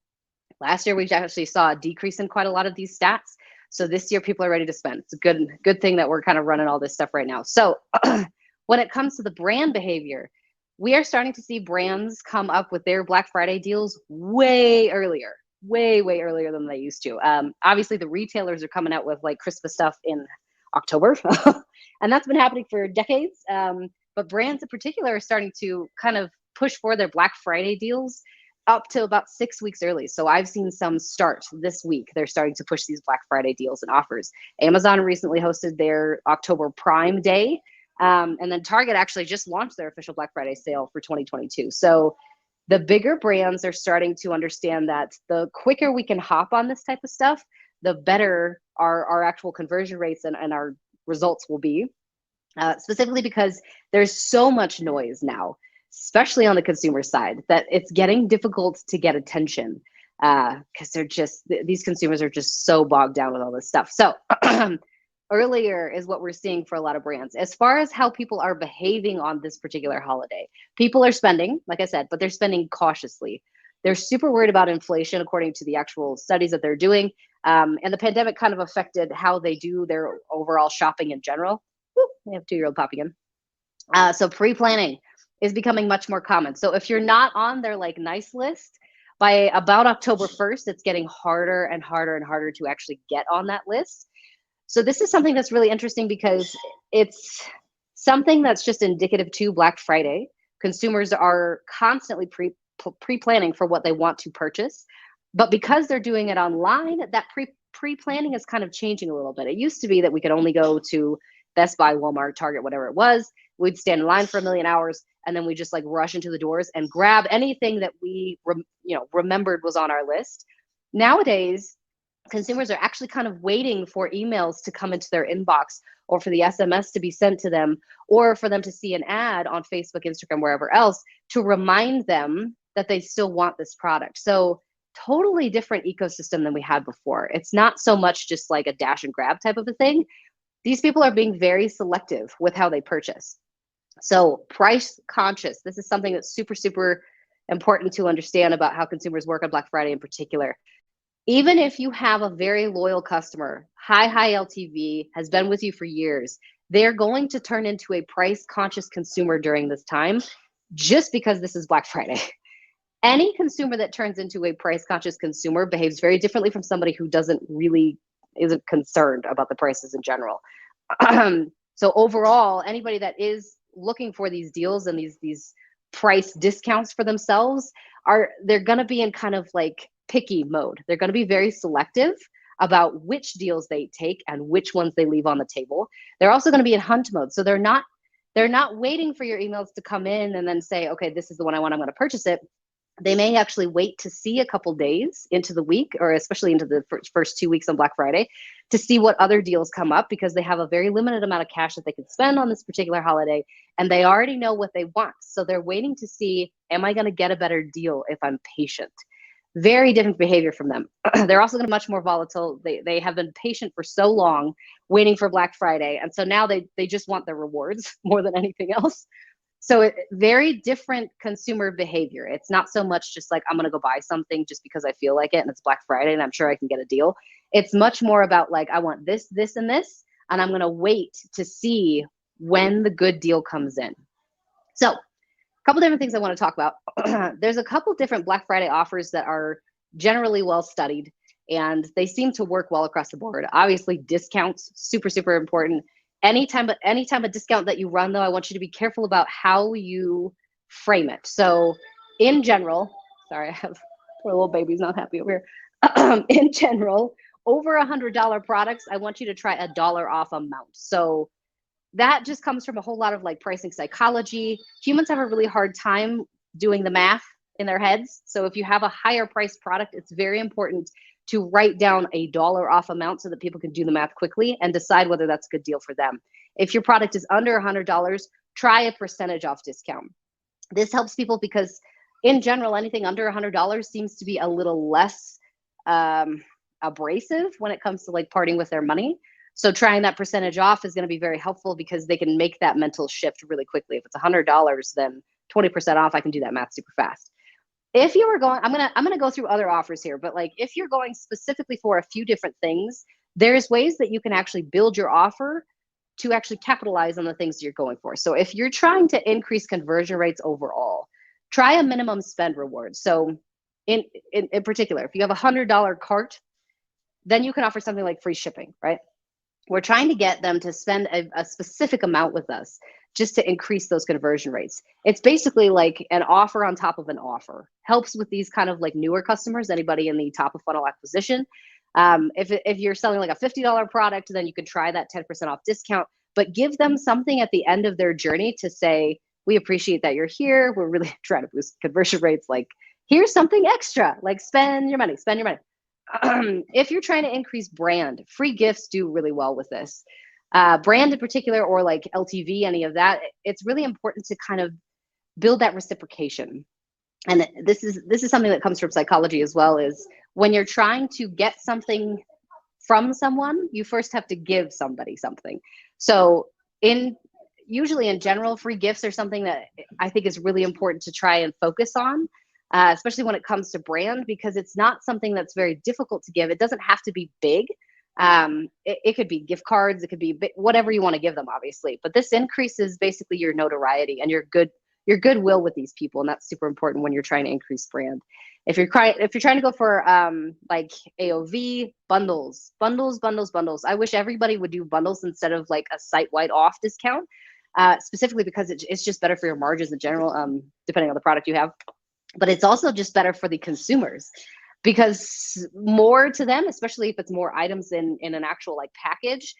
Last year, we actually saw a decrease in quite a lot of these stats. So this year, people are ready to spend. It's a good thing that we're kind of running all this stuff right now. So when it comes to the brand behavior, we are starting to see brands come up with their Black Friday deals way earlier, way earlier than they used to. Obviously, the retailers are coming out with like Christmas stuff in October, and that's been happening for decades. But brands in particular are starting to kind of push for their Black Friday deals up to about 6 weeks early. So I've seen some start this week. They're starting to push these Black Friday deals and offers. Amazon recently hosted their October Prime Day. And then Target actually just launched their official Black Friday sale for 2022. So the bigger brands are starting to understand that the quicker we can hop on this type of stuff, the better our actual conversion rates and our results will be. Specifically because there's so much noise now, especially on the consumer side, that it's getting difficult to get attention because these consumers are just so bogged down with all this stuff. So earlier is what we're seeing for a lot of brands. As far as how people are behaving on this particular holiday, people are spending, like I said, but they're spending cautiously. They're super worried about inflation, according to the actual studies that they're doing. And the pandemic kind of affected how they do their overall shopping in general. Woo, we have a 2-year-old popping in. So pre-planning is becoming much more common. So if you're not on their like nice list, by about October 1st, it's getting harder and harder to actually get on that list. So this is something that's really interesting because it's something that's just indicative to Black Friday. Consumers are constantly pre-planning for what they want to purchase. But because they're doing it online, that pre-planning is kind of changing a little bit. It used to be that we could only go to Best Buy, Walmart, Target, whatever it was. We'd stand in line for a million hours, and then we just like rush into the doors and grab anything that we remembered was on our list. Nowadays, consumers are actually kind of waiting for emails to come into their inbox, or for the SMS to be sent to them, or for them to see an ad on Facebook, Instagram, wherever else, to remind them that they still want this product. So totally different ecosystem than we had before. It's not so much just like a dash and grab type of a thing. These people are being very selective with how they purchase. So price conscious, this is something that's super, super important to understand about how consumers work on Black Friday in particular. Even if you have a very loyal customer, high LTV, has been with you for years, they're going to turn into a price conscious consumer during this time just because this is Black Friday. Any consumer that turns into a price conscious consumer behaves very differently from somebody who isn't concerned about the prices in general. So overall, anybody that is looking for these deals and these price discounts for themselves, they're going to be in kind of like picky mode. They're going to be very selective about which deals they take and which ones they leave on the table. They're also going to be in hunt mode. So they're not waiting for your emails to come in and then say, okay, this is the one I want, I'm going to purchase it. They may actually wait to see a couple days into the week, or especially into the first 2 weeks on Black Friday, to see what other deals come up, because they have a very limited amount of cash that they can spend on this particular holiday, and they already know what they want. So they're waiting to see, am I going to get a better deal if I'm patient? Very different behavior from them. They're also going to be much more volatile. They have been patient for so long, waiting for Black Friday, and so now they just want their rewards more than anything else. So very different consumer behavior. It's not so much just like, I'm going to go buy something just because I feel like it and it's Black Friday and I'm sure I can get a deal. It's much more about like, I want this, this, and this, and I'm going to wait to see when the good deal comes in. So a couple different things I want to talk about. There's a couple different Black Friday offers that are generally well studied, and they seem to work well across the board. Obviously, discounts, super, super important. Anytime a discount that you run, though, I want you to be careful about how you frame it. So in general, sorry, I have poor little baby's not happy over here. In general, over $100 products, I want you to try $1 off amount. So that just comes from a whole lot of like pricing psychology. Humans have a really hard time doing the math in their heads. So if you have a higher priced product, it's very important to write down $1 off amount so that people can do the math quickly and decide whether that's a good deal for them. If your product is under $100, try a percentage off discount. This helps people because in general, anything under $100 seems to be a little less abrasive when it comes to like parting with their money. So trying that percentage off is going to be very helpful because they can make that mental shift really quickly. If it's $100, then 20% off, I can do that math super fast. If you were going, I'm gonna go through other offers here, but like if you're going specifically for a few different things, there's ways that you can actually build your offer to actually capitalize on the things you're going for. So if you're trying to increase conversion rates overall, try a minimum spend reward. So in particular, if you have a $100 cart, then you can offer something like free shipping, right? We're trying to get them to spend a specific amount with us just to increase those conversion rates. It's basically like an offer on top of an offer. Helps with these kind of like newer customers, anybody in the top of funnel acquisition. If you're selling like a $50 product, then you could try that 10% off discount, but give them something at the end of their journey to say, we appreciate that you're here. We're really trying to boost conversion rates. Like, here's something extra, like spend your money, spend your money. If you're trying to increase brand, free gifts do really well with this. Brand in particular, or like LTV, any of that, it's really important to kind of build that reciprocation. And this is something that comes from psychology as well, is when you're trying to get something from someone, you first have to give somebody something. So usually in general, free gifts are something that I think is really important to try and focus on. Especially when it comes to brand, because it's not something that's very difficult to give. It doesn't have to be big. It could be gift cards. It could be whatever you want to give them, obviously. But this increases basically your notoriety and your goodwill with these people, and that's super important when you're trying to increase brand. If you're trying to go for like AOV, bundles. I wish everybody would do bundles instead of like a site-wide off discount, specifically because it's just better for your margins in general, depending on the product you have. But it's also just better for the consumers because more to them, especially if it's more items in an actual like package,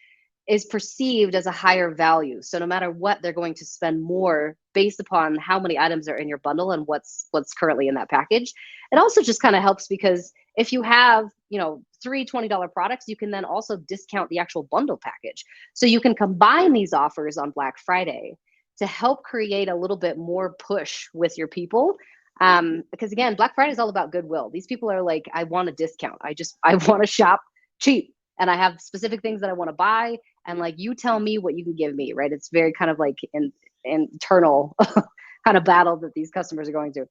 is perceived as a higher value. So no matter what, they're going to spend more based upon how many items are in your bundle and what's currently in that package. It also just kind of helps because if you have, three $20 products, you can then also discount the actual bundle package. So you can combine these offers on Black Friday to help create a little bit more push with your people. Because again, Black Friday is all about goodwill. These people are like, I want a discount. I want to shop cheap, and I have specific things that I want to buy. And like, you tell me what you can give me, right? It's very kind of like an internal kind of battle that these customers are going through.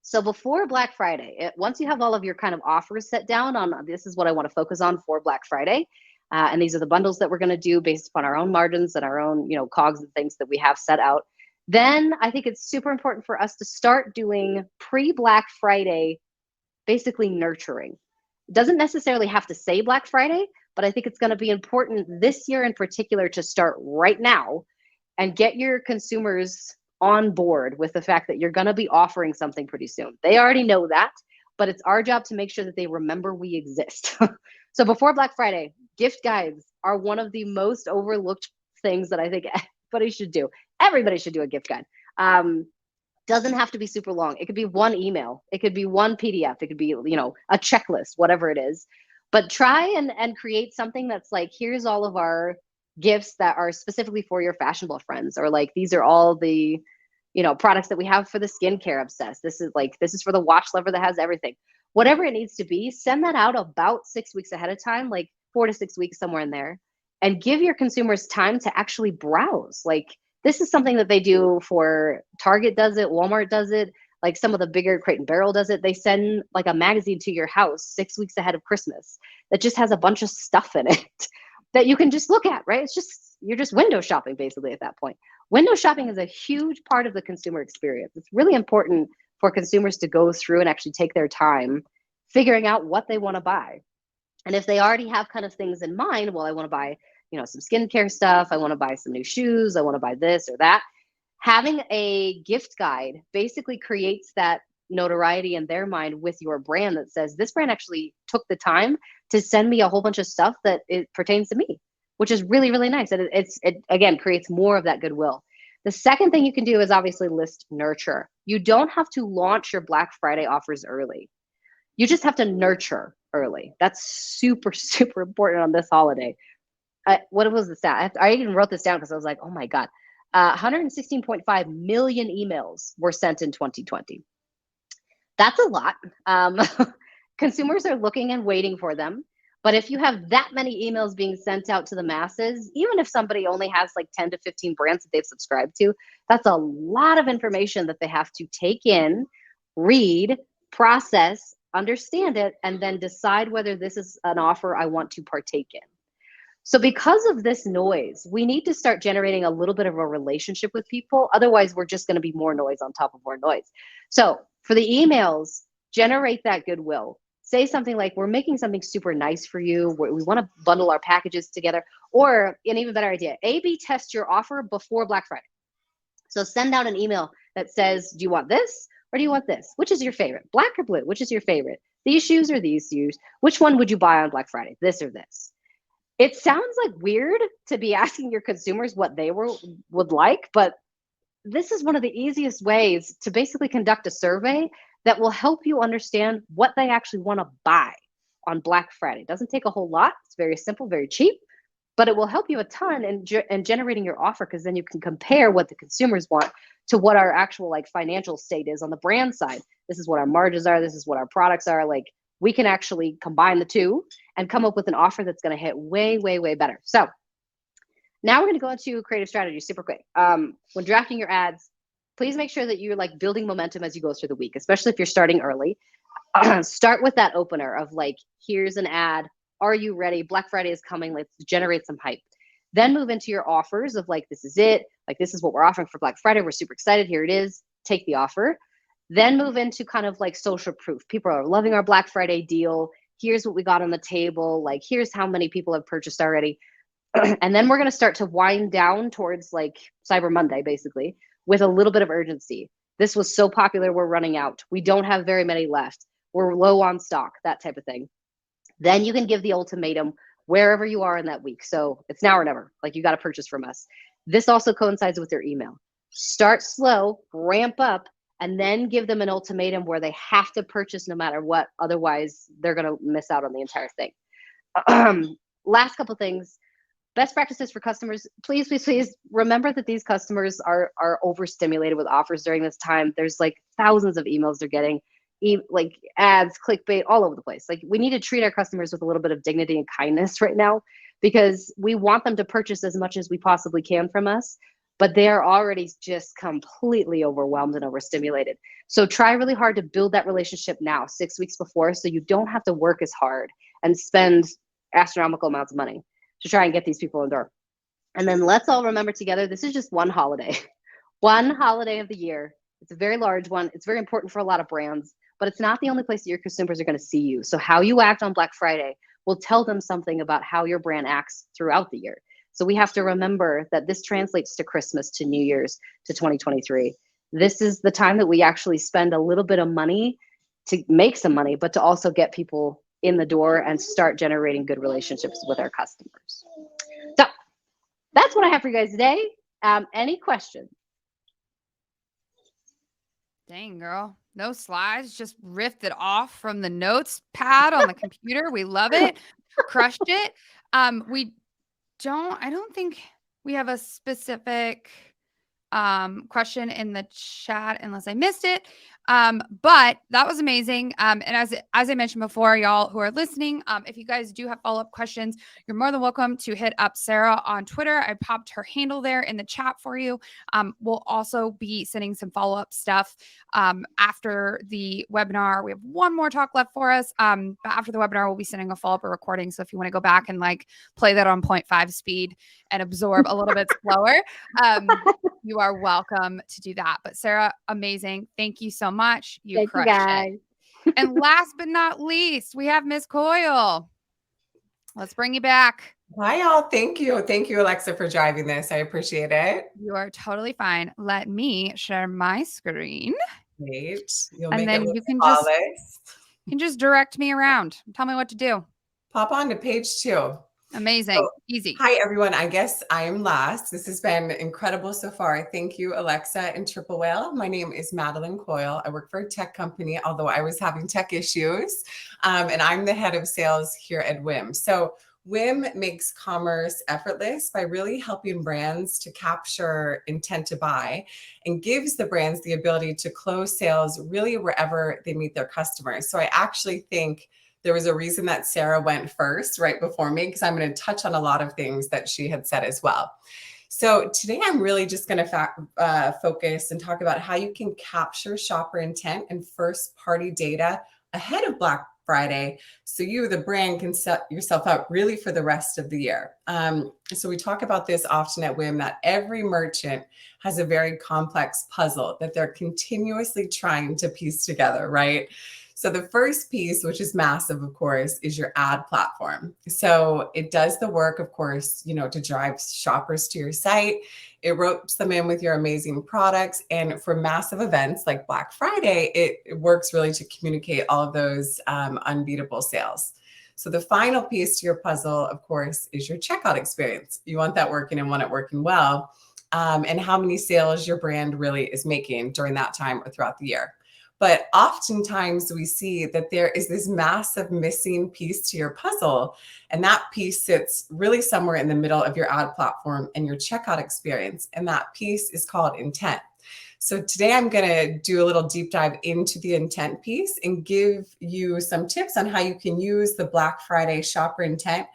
So before Black Friday, once you have all of your kind of offers set down on, this is what I want to focus on for Black Friday. And these are the bundles that we're going to do based upon our own margins and our own, COGS and things that we have set out. Then I think it's super important for us to start doing pre-Black Friday, basically nurturing. It doesn't necessarily have to say Black Friday, but I think it's going to be important this year in particular to start right now and get your consumers on board with the fact that you're going to be offering something pretty soon. They already know that, but it's our job to make sure that they remember we exist. So before Black Friday, gift guides are one of the most overlooked things that I think everybody should do. Everybody should do a gift guide. Doesn't have to be super long. It could be one email. It could be one PDF. It could be, a checklist, whatever it is. But try and create something that's like, here's all of our gifts that are specifically for your fashionable friends, or like, these are all the, products that we have for the skincare obsessed. This is for the watch lover that has everything. Whatever it needs to be, send that out about 6 weeks ahead of time, like 4 to 6 weeks, somewhere in there, and give your consumers time to actually browse. Like, this is something that they do for Target does it, Walmart does it, like some of the bigger Crate and Barrel does it. They send like a magazine to your house 6 weeks ahead of Christmas that just has a bunch of stuff in it that you can just look at, right? You're just window shopping basically at that point. Window shopping is a huge part of the consumer experience. It's really important for consumers to go through and actually take their time figuring out what they want to buy. And if they already have kind of things in mind, well, I want to buy, some skincare stuff. I want to buy some new shoes. I want to buy this or that. Having a gift guide basically creates that notoriety in their mind with your brand that says this brand actually took the time to send me a whole bunch of stuff that it pertains to me, which is really, really nice. And it again creates more of that goodwill. The second thing you can do is obviously list nurture. You don't have to launch your Black Friday offers early. You just have to nurture early. That's super, super important on this holiday. What was the stat? I even wrote this down because I was like, oh my God. 116.5 million emails were sent in 2020. That's a lot. Consumers are looking and waiting for them. But if you have that many emails being sent out to the masses, even if somebody only has like 10 to 15 brands that they've subscribed to, that's a lot of information that they have to take in, read, process, understand it, and then decide whether this is an offer I want to partake in. So because of this noise, we need to start generating a little bit of a relationship with people. Otherwise, we're just going to be more noise on top of more noise. So for the emails, generate that goodwill. Say something like, we're making something super nice for you. We want to bundle our packages together. Or an even better idea, A/B test your offer before Black Friday. So send out an email that says, do you want this or do you want this? Which is your favorite? Black or blue? Which is your favorite? These shoes or these shoes? Which one would you buy on Black Friday? This or this? It sounds like weird to be asking your consumers what they would like, but this is one of the easiest ways to basically conduct a survey that will help you understand what they actually want to buy on Black Friday. It doesn't take a whole lot. It's very simple, very cheap, but it will help you a ton in generating your offer, because then you can compare what the consumers want to what our actual like financial state is on the brand side. This is what our margins are. This is what our products are. Like, we can actually combine the two and come up with an offer that's going to hit way, way, way better. So now we're going to go into creative strategy super quick. When drafting your ads, please make sure that you're like building momentum as you go through the week, especially if you're starting early. Start with that opener of like, here's an ad. Are you ready? Black Friday is coming. Let's generate some hype. Then move into your offers of like, this is it. Like, this is what we're offering for Black Friday. We're super excited. Here it is. Take the offer. Then move into kind of like social proof. People are loving our Black Friday deal. Here's what we got on the table. Like, here's how many people have purchased already. And then we're going to start to wind down towards like Cyber Monday, basically, with a little bit of urgency. This was so popular, we're running out. We don't have very many left. We're low on stock, that type of thing. Then you can give the ultimatum wherever you are in that week. So it's now or never. Like, you got to purchase from us. This also coincides with your email. Start slow, ramp up, and then give them an ultimatum where they have to purchase no matter what. Otherwise, they're going to miss out on the entire thing. Last couple things. Best practices for customers. Please, please, please remember that these customers are overstimulated with offers during this time. There's like thousands of emails they're getting, like ads, clickbait, all over the place. Like, we need to treat our customers with a little bit of dignity and kindness right now, because we want them to purchase as much as we possibly can from us, but they are already just completely overwhelmed and overstimulated. So try really hard to build that relationship now, 6 weeks before, so you don't have to work as hard and spend astronomical amounts of money to try and get these people in the door. And then let's all remember together, this is just one holiday. One holiday of the year. It's a very large one. It's very important for a lot of brands, but it's not the only place that your consumers are going to see you. So how you act on Black Friday will tell them something about how your brand acts throughout the year. So we have to remember that this translates to Christmas, to New Year's, to 2023. This is the time that we actually spend a little bit of money to make some money, but to also get people in the door and start generating good relationships with our customers. So that's what I have for you guys today. Any questions? Dang, girl. No slides, just riffed it off from the notes pad on the computer. We love it. Crushed it. I don't think we have a specific question in the chat unless I missed it. But that was amazing. And as I mentioned before, y'all who are listening, if you guys do have follow-up questions, you're more than welcome to hit up Sarah on Twitter. I popped her handle there in the chat for you. We'll also be sending some follow-up stuff after the webinar. We have one more talk left for us. But after the webinar, we'll be sending a follow-up recording. So if you want to go back and like play that on 0.5 speed and absorb a little bit slower, you are welcome to do that. But Sarah, amazing. Thank you so much. You Thank crushed you guys. it. And last but not least, we have Miss Coyle. Let's bring you back. Hi, all. Thank you. Thank you, Alexa, for driving this. I appreciate it. You are totally fine. Let me share my screen, Great. You'll and make it then look you can flawless. just direct me around. Tell me what to do. Pop on to page 2. Amazing. So, Easy. hi, everyone. I guess I am last. This has been incredible so far. Thank you, Alexa and Triple Whale. My name is Madeline Coyle. I work for a tech company, although I was having tech issues. And I'm the head of sales here at Whym. So Whym makes commerce effortless by really helping brands to capture intent to buy and gives the brands the ability to close sales really wherever they meet their customers. So I actually think there was a reason that Sarah went first right before me, because I'm going to touch on a lot of things that she had said as well. So today I'm really just going to focus and talk about how you can capture shopper intent and first party data ahead of Black Friday, so you, the brand, can set yourself up really for the rest of the year. So we talk about this often at Whym, that every merchant has a very complex puzzle that they're continuously trying to piece together, right? So the first piece, which is massive, of course, is your ad platform. So it does the work, of course, to drive shoppers to your site. It ropes them in with your amazing products. And for massive events like Black Friday, it works really to communicate all of those unbeatable sales. So the final piece to your puzzle, of course, is your checkout experience. You want that working and want it working well. And how many sales your brand really is making during that time or throughout the year. But oftentimes we see that there is this massive missing piece to your puzzle. And that piece sits really somewhere in the middle of your ad platform and your checkout experience. And that piece is called intent. So today I'm going to do a little deep dive into the intent piece and give you some tips on how you can use the Black Friday shopper intent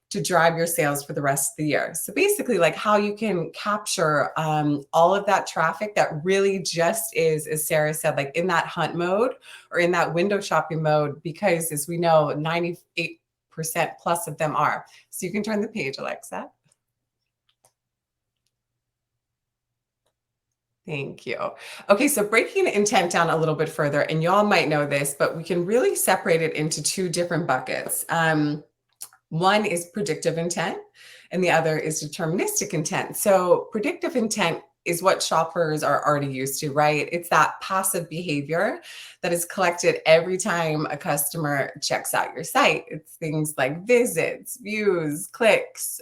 to drive your sales for the rest of the year. So basically, like how you can capture all of that traffic that really just is, as Sarah said, like in that hunt mode or in that window shopping mode, because as we know, 98% plus of them are. So you can turn the page, Alexa. Thank you. Okay, so breaking intent down a little bit further, and y'all might know this, but we can really separate it into 2 different buckets. One is predictive intent, and the other is deterministic intent. So predictive intent is what shoppers are already used to, right? It's that passive behavior that is collected every time a customer checks out your site. It's things like visits, views, clicks,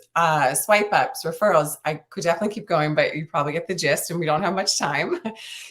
swipe ups, referrals. I could definitely keep going, but you probably get the gist and we don't have much time.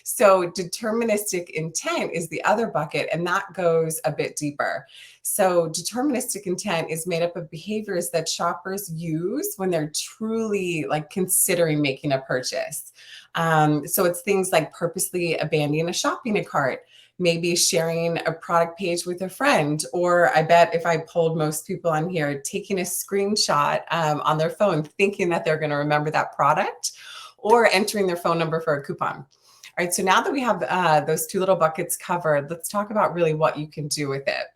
So deterministic intent is the other bucket, and that goes a bit deeper. So deterministic intent is made up of behaviors that shoppers use when they're truly like considering making a purchase. So it's things like purposely abandoning a shopping cart, maybe sharing a product page with a friend, or I bet if I polled most people on here, taking a screenshot on their phone, thinking that they're going to remember that product, or entering their phone number for a coupon. All right, so now that we have those 2 little buckets covered, let's talk about really what you can do with it.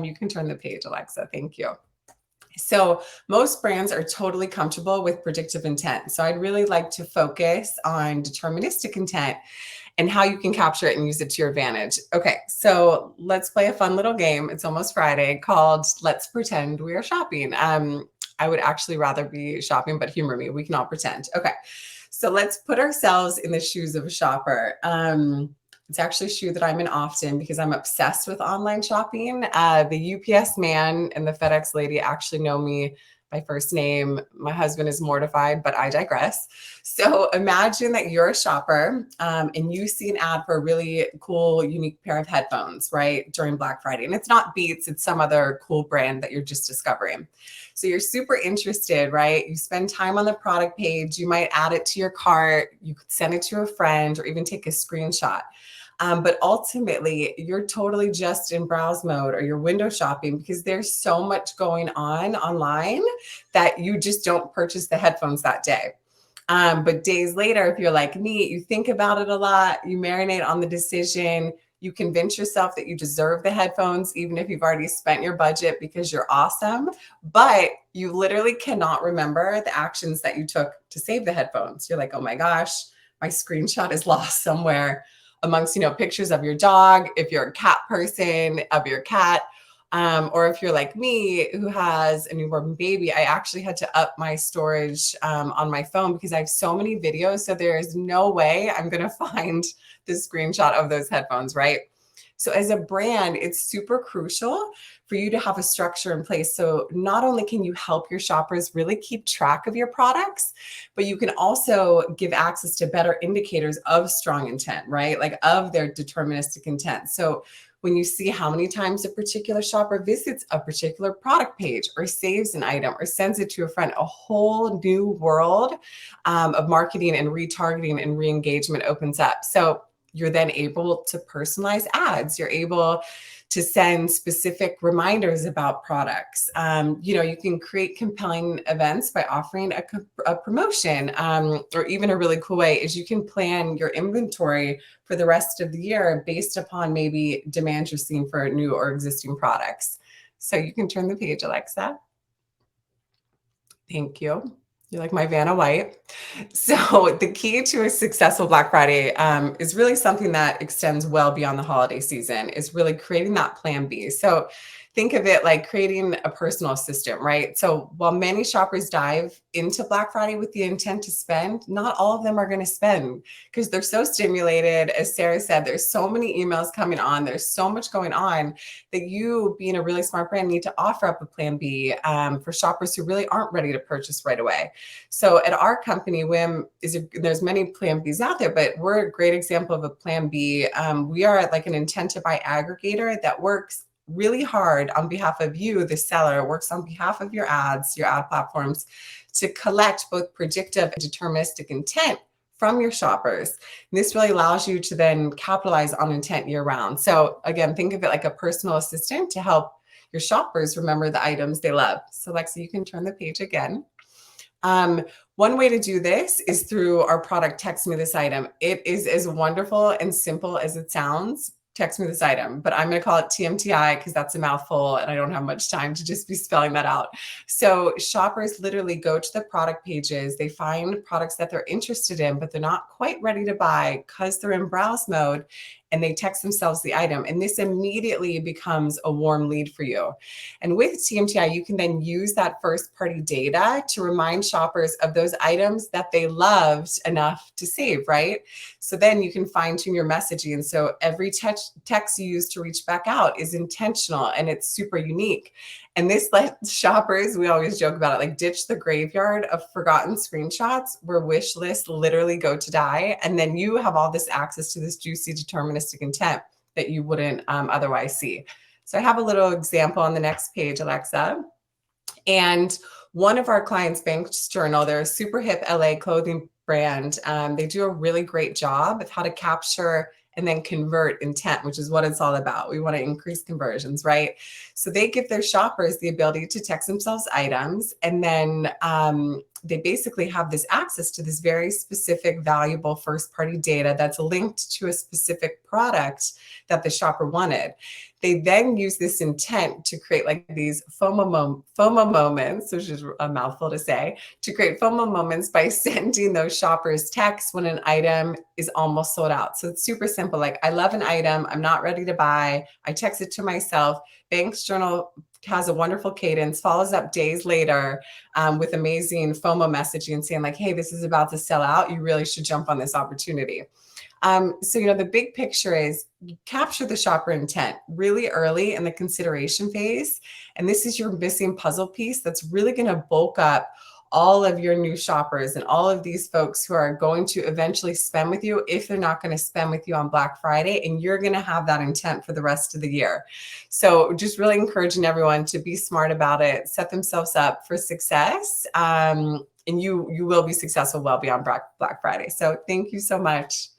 You can turn the page, Alexa. Thank you. So most brands are totally comfortable with predictive intent. So I'd really like to focus on deterministic intent and how you can capture it and use it to your advantage. Okay, so let's play a fun little game. It's almost Friday, called Let's Pretend We Are Shopping. I would actually rather be shopping, but humor me. We can all pretend. Okay, so let's put ourselves in the shoes of a shopper. It's actually a shoe that I'm in often because I'm obsessed with online shopping. The UPS man and the FedEx lady actually know me by first name. My husband is mortified, but I digress. So imagine that you're a shopper and you see an ad for a really cool, unique pair of headphones, right, during Black Friday. And it's not Beats, it's some other cool brand that you're just discovering. So you're super interested, right? You spend time on the product page. You might add it to your cart. You could send it to a friend or even take a screenshot. But ultimately, you're totally just in browse mode or you're window shopping because there's so much going on online that you just don't purchase the headphones that day. But days later, if you're like me, you think about it a lot, you marinate on the decision, you convince yourself that you deserve the headphones, even if you've already spent your budget because you're awesome, but you literally cannot remember the actions that you took to save the headphones. You're like, oh my gosh, my screenshot is lost somewhere amongst, pictures of your dog, if you're a cat person, of your cat. Or if you're like me who has a newborn baby, I actually had to up my storage on my phone because I have so many videos. So there is no way I'm going to find the screenshot of those headphones, right? So as a brand, it's super crucial for you to have a structure in place. So not only can you help your shoppers really keep track of your products, but you can also give access to better indicators of strong intent, right? Like of their deterministic intent. So when you see how many times a particular shopper visits a particular product page or saves an item or sends it to a friend, a whole new world of marketing and retargeting and re-engagement opens up. So you're then able to personalize ads. You're able to send specific reminders about products. You can create compelling events by offering a promotion, or even a really cool way is you can plan your inventory for the rest of the year based upon maybe demand you're seeing for new or existing products. So you can turn the page, Alexa. Thank you. You're like my Vanna White. So the key to a successful Black Friday is really something that extends well beyond the holiday season, is really creating that plan B. So think of it like creating a personal assistant, right? So while many shoppers dive into Black Friday with the intent to spend, not all of them are going to spend because they're so stimulated. As Sarah said, there's so many emails coming on. There's so much going on that you, being a really smart brand, need to offer up a plan B for shoppers who really aren't ready to purchase right away. So at our company, Whym, there's many plan Bs out there, but we're a great example of a plan B. We are like an intent to buy aggregator that works really hard on behalf of you, the seller, works on behalf of your ads, your ad platforms, to collect both predictive and deterministic intent from your shoppers. And this really allows you to then capitalize on intent year round. So again, think of it like a personal assistant to help your shoppers remember the items they love. So Alexa, you can turn the page again. One way to do this is through our product, Text Me This Item. It is as wonderful and simple as it sounds. Text me this item, but I'm going to call it TMTI because that's a mouthful and I don't have much time to just be spelling that out. So shoppers literally go to the product pages. They find products that they're interested in, but they're not quite ready to buy because they're in browse mode, and they text themselves the item. And this immediately becomes a warm lead for you. And with TMTI, you can then use that first party data to remind shoppers of those items that they loved enough to save, right? So then you can fine tune your messaging. And so every text you use to reach back out is intentional and it's super unique. And this lets shoppers, we always joke about it, like ditch the graveyard of forgotten screenshots where wish lists literally go to die. And then you have all this access to this juicy deterministic intent that you wouldn't otherwise see. So I have a little example on the next page, Alexa. And one of our clients, Banks Journal, they're a super hip LA clothing brand. They do a really great job of how to capture and then convert intent, which is what it's all about. We want to increase conversions, right? So they give their shoppers the ability to text themselves items, and then they basically have this access to this very specific, valuable first-party data that's linked to a specific product that the shopper wanted. They then use this intent to create like these FOMO moments, which is a mouthful to say, to create FOMO moments by sending those shoppers texts when an item is almost sold out. So it's super simple. Like, I love an item, I'm not ready to buy, I text it to myself. Banks Journal has a wonderful cadence, follows up days later with amazing FOMO messaging saying like, hey, this is about to sell out. You really should jump on this opportunity. So, the big picture is you capture the shopper intent really early in the consideration phase. And this is your missing puzzle piece that's really going to bulk up all of your new shoppers and all of these folks who are going to eventually spend with you if they're not going to spend with you on Black Friday, and you're going to have that intent for the rest of the year. So just really encouraging everyone to be smart about it, set themselves up for success, and you will be successful well beyond Black Friday. So thank you so much.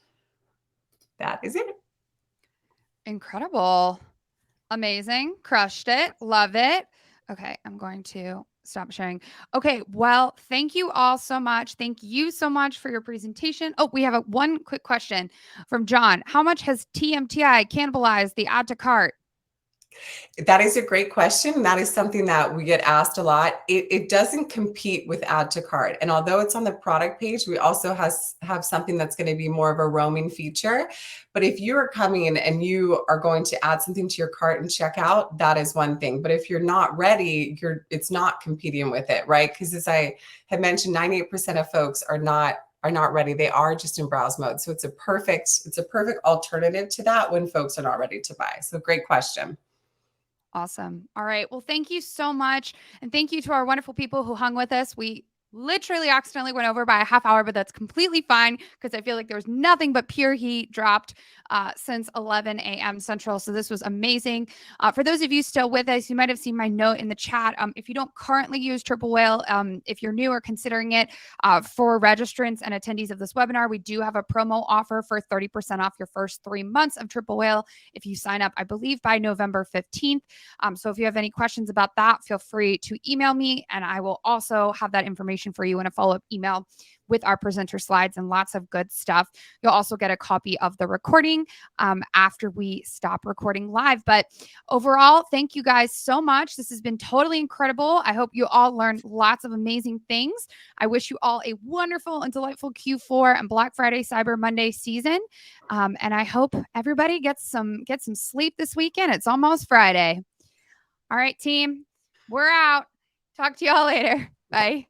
That is it. Incredible. Amazing. Crushed it. Love it. Okay, I'm going to stop sharing. Okay, well, thank you all so much. Thank you so much for your presentation. Oh, we have one quick question from John. How much has TMTI cannibalized the add to cart? That is a great question. That is something that we get asked a lot. It doesn't compete with add to cart. And although it's on the product page, we also have something that's going to be more of a roaming feature. But if you are coming in and you are going to add something to your cart and check out, that is one thing. But if you're not ready, it's not competing with it, right? Because as I had mentioned, 98% of folks are not ready. They are just in browse mode. So it's a perfect alternative to that when folks are not ready to buy. So great question. Awesome. All right. Well, thank you so much. And thank you to our wonderful people who hung with us. We literally accidentally went over by a half hour, but that's completely fine because I feel like there was nothing but pure heat dropped since 11 a.m. Central. So this was amazing. For those of you still with us, you might have seen my note in the chat. If you don't currently use Triple Whale, if you're new or considering it, for registrants and attendees of this webinar, we do have a promo offer for 30% off your first 3 months of Triple Whale if you sign up, I believe, by November 15th. So if you have any questions about that, feel free to email me, and I will also have that information for you in a follow-up email with our presenter slides and lots of good stuff. You'll also get a copy of the recording after we stop recording live. But overall, thank you guys so much. This has been totally incredible. I hope you all learned lots of amazing things. I wish you all a wonderful and delightful Q4 and Black Friday, Cyber Monday season. And I hope everybody gets some sleep this weekend. It's almost Friday. All right, team, we're out. Talk to y'all later. Bye.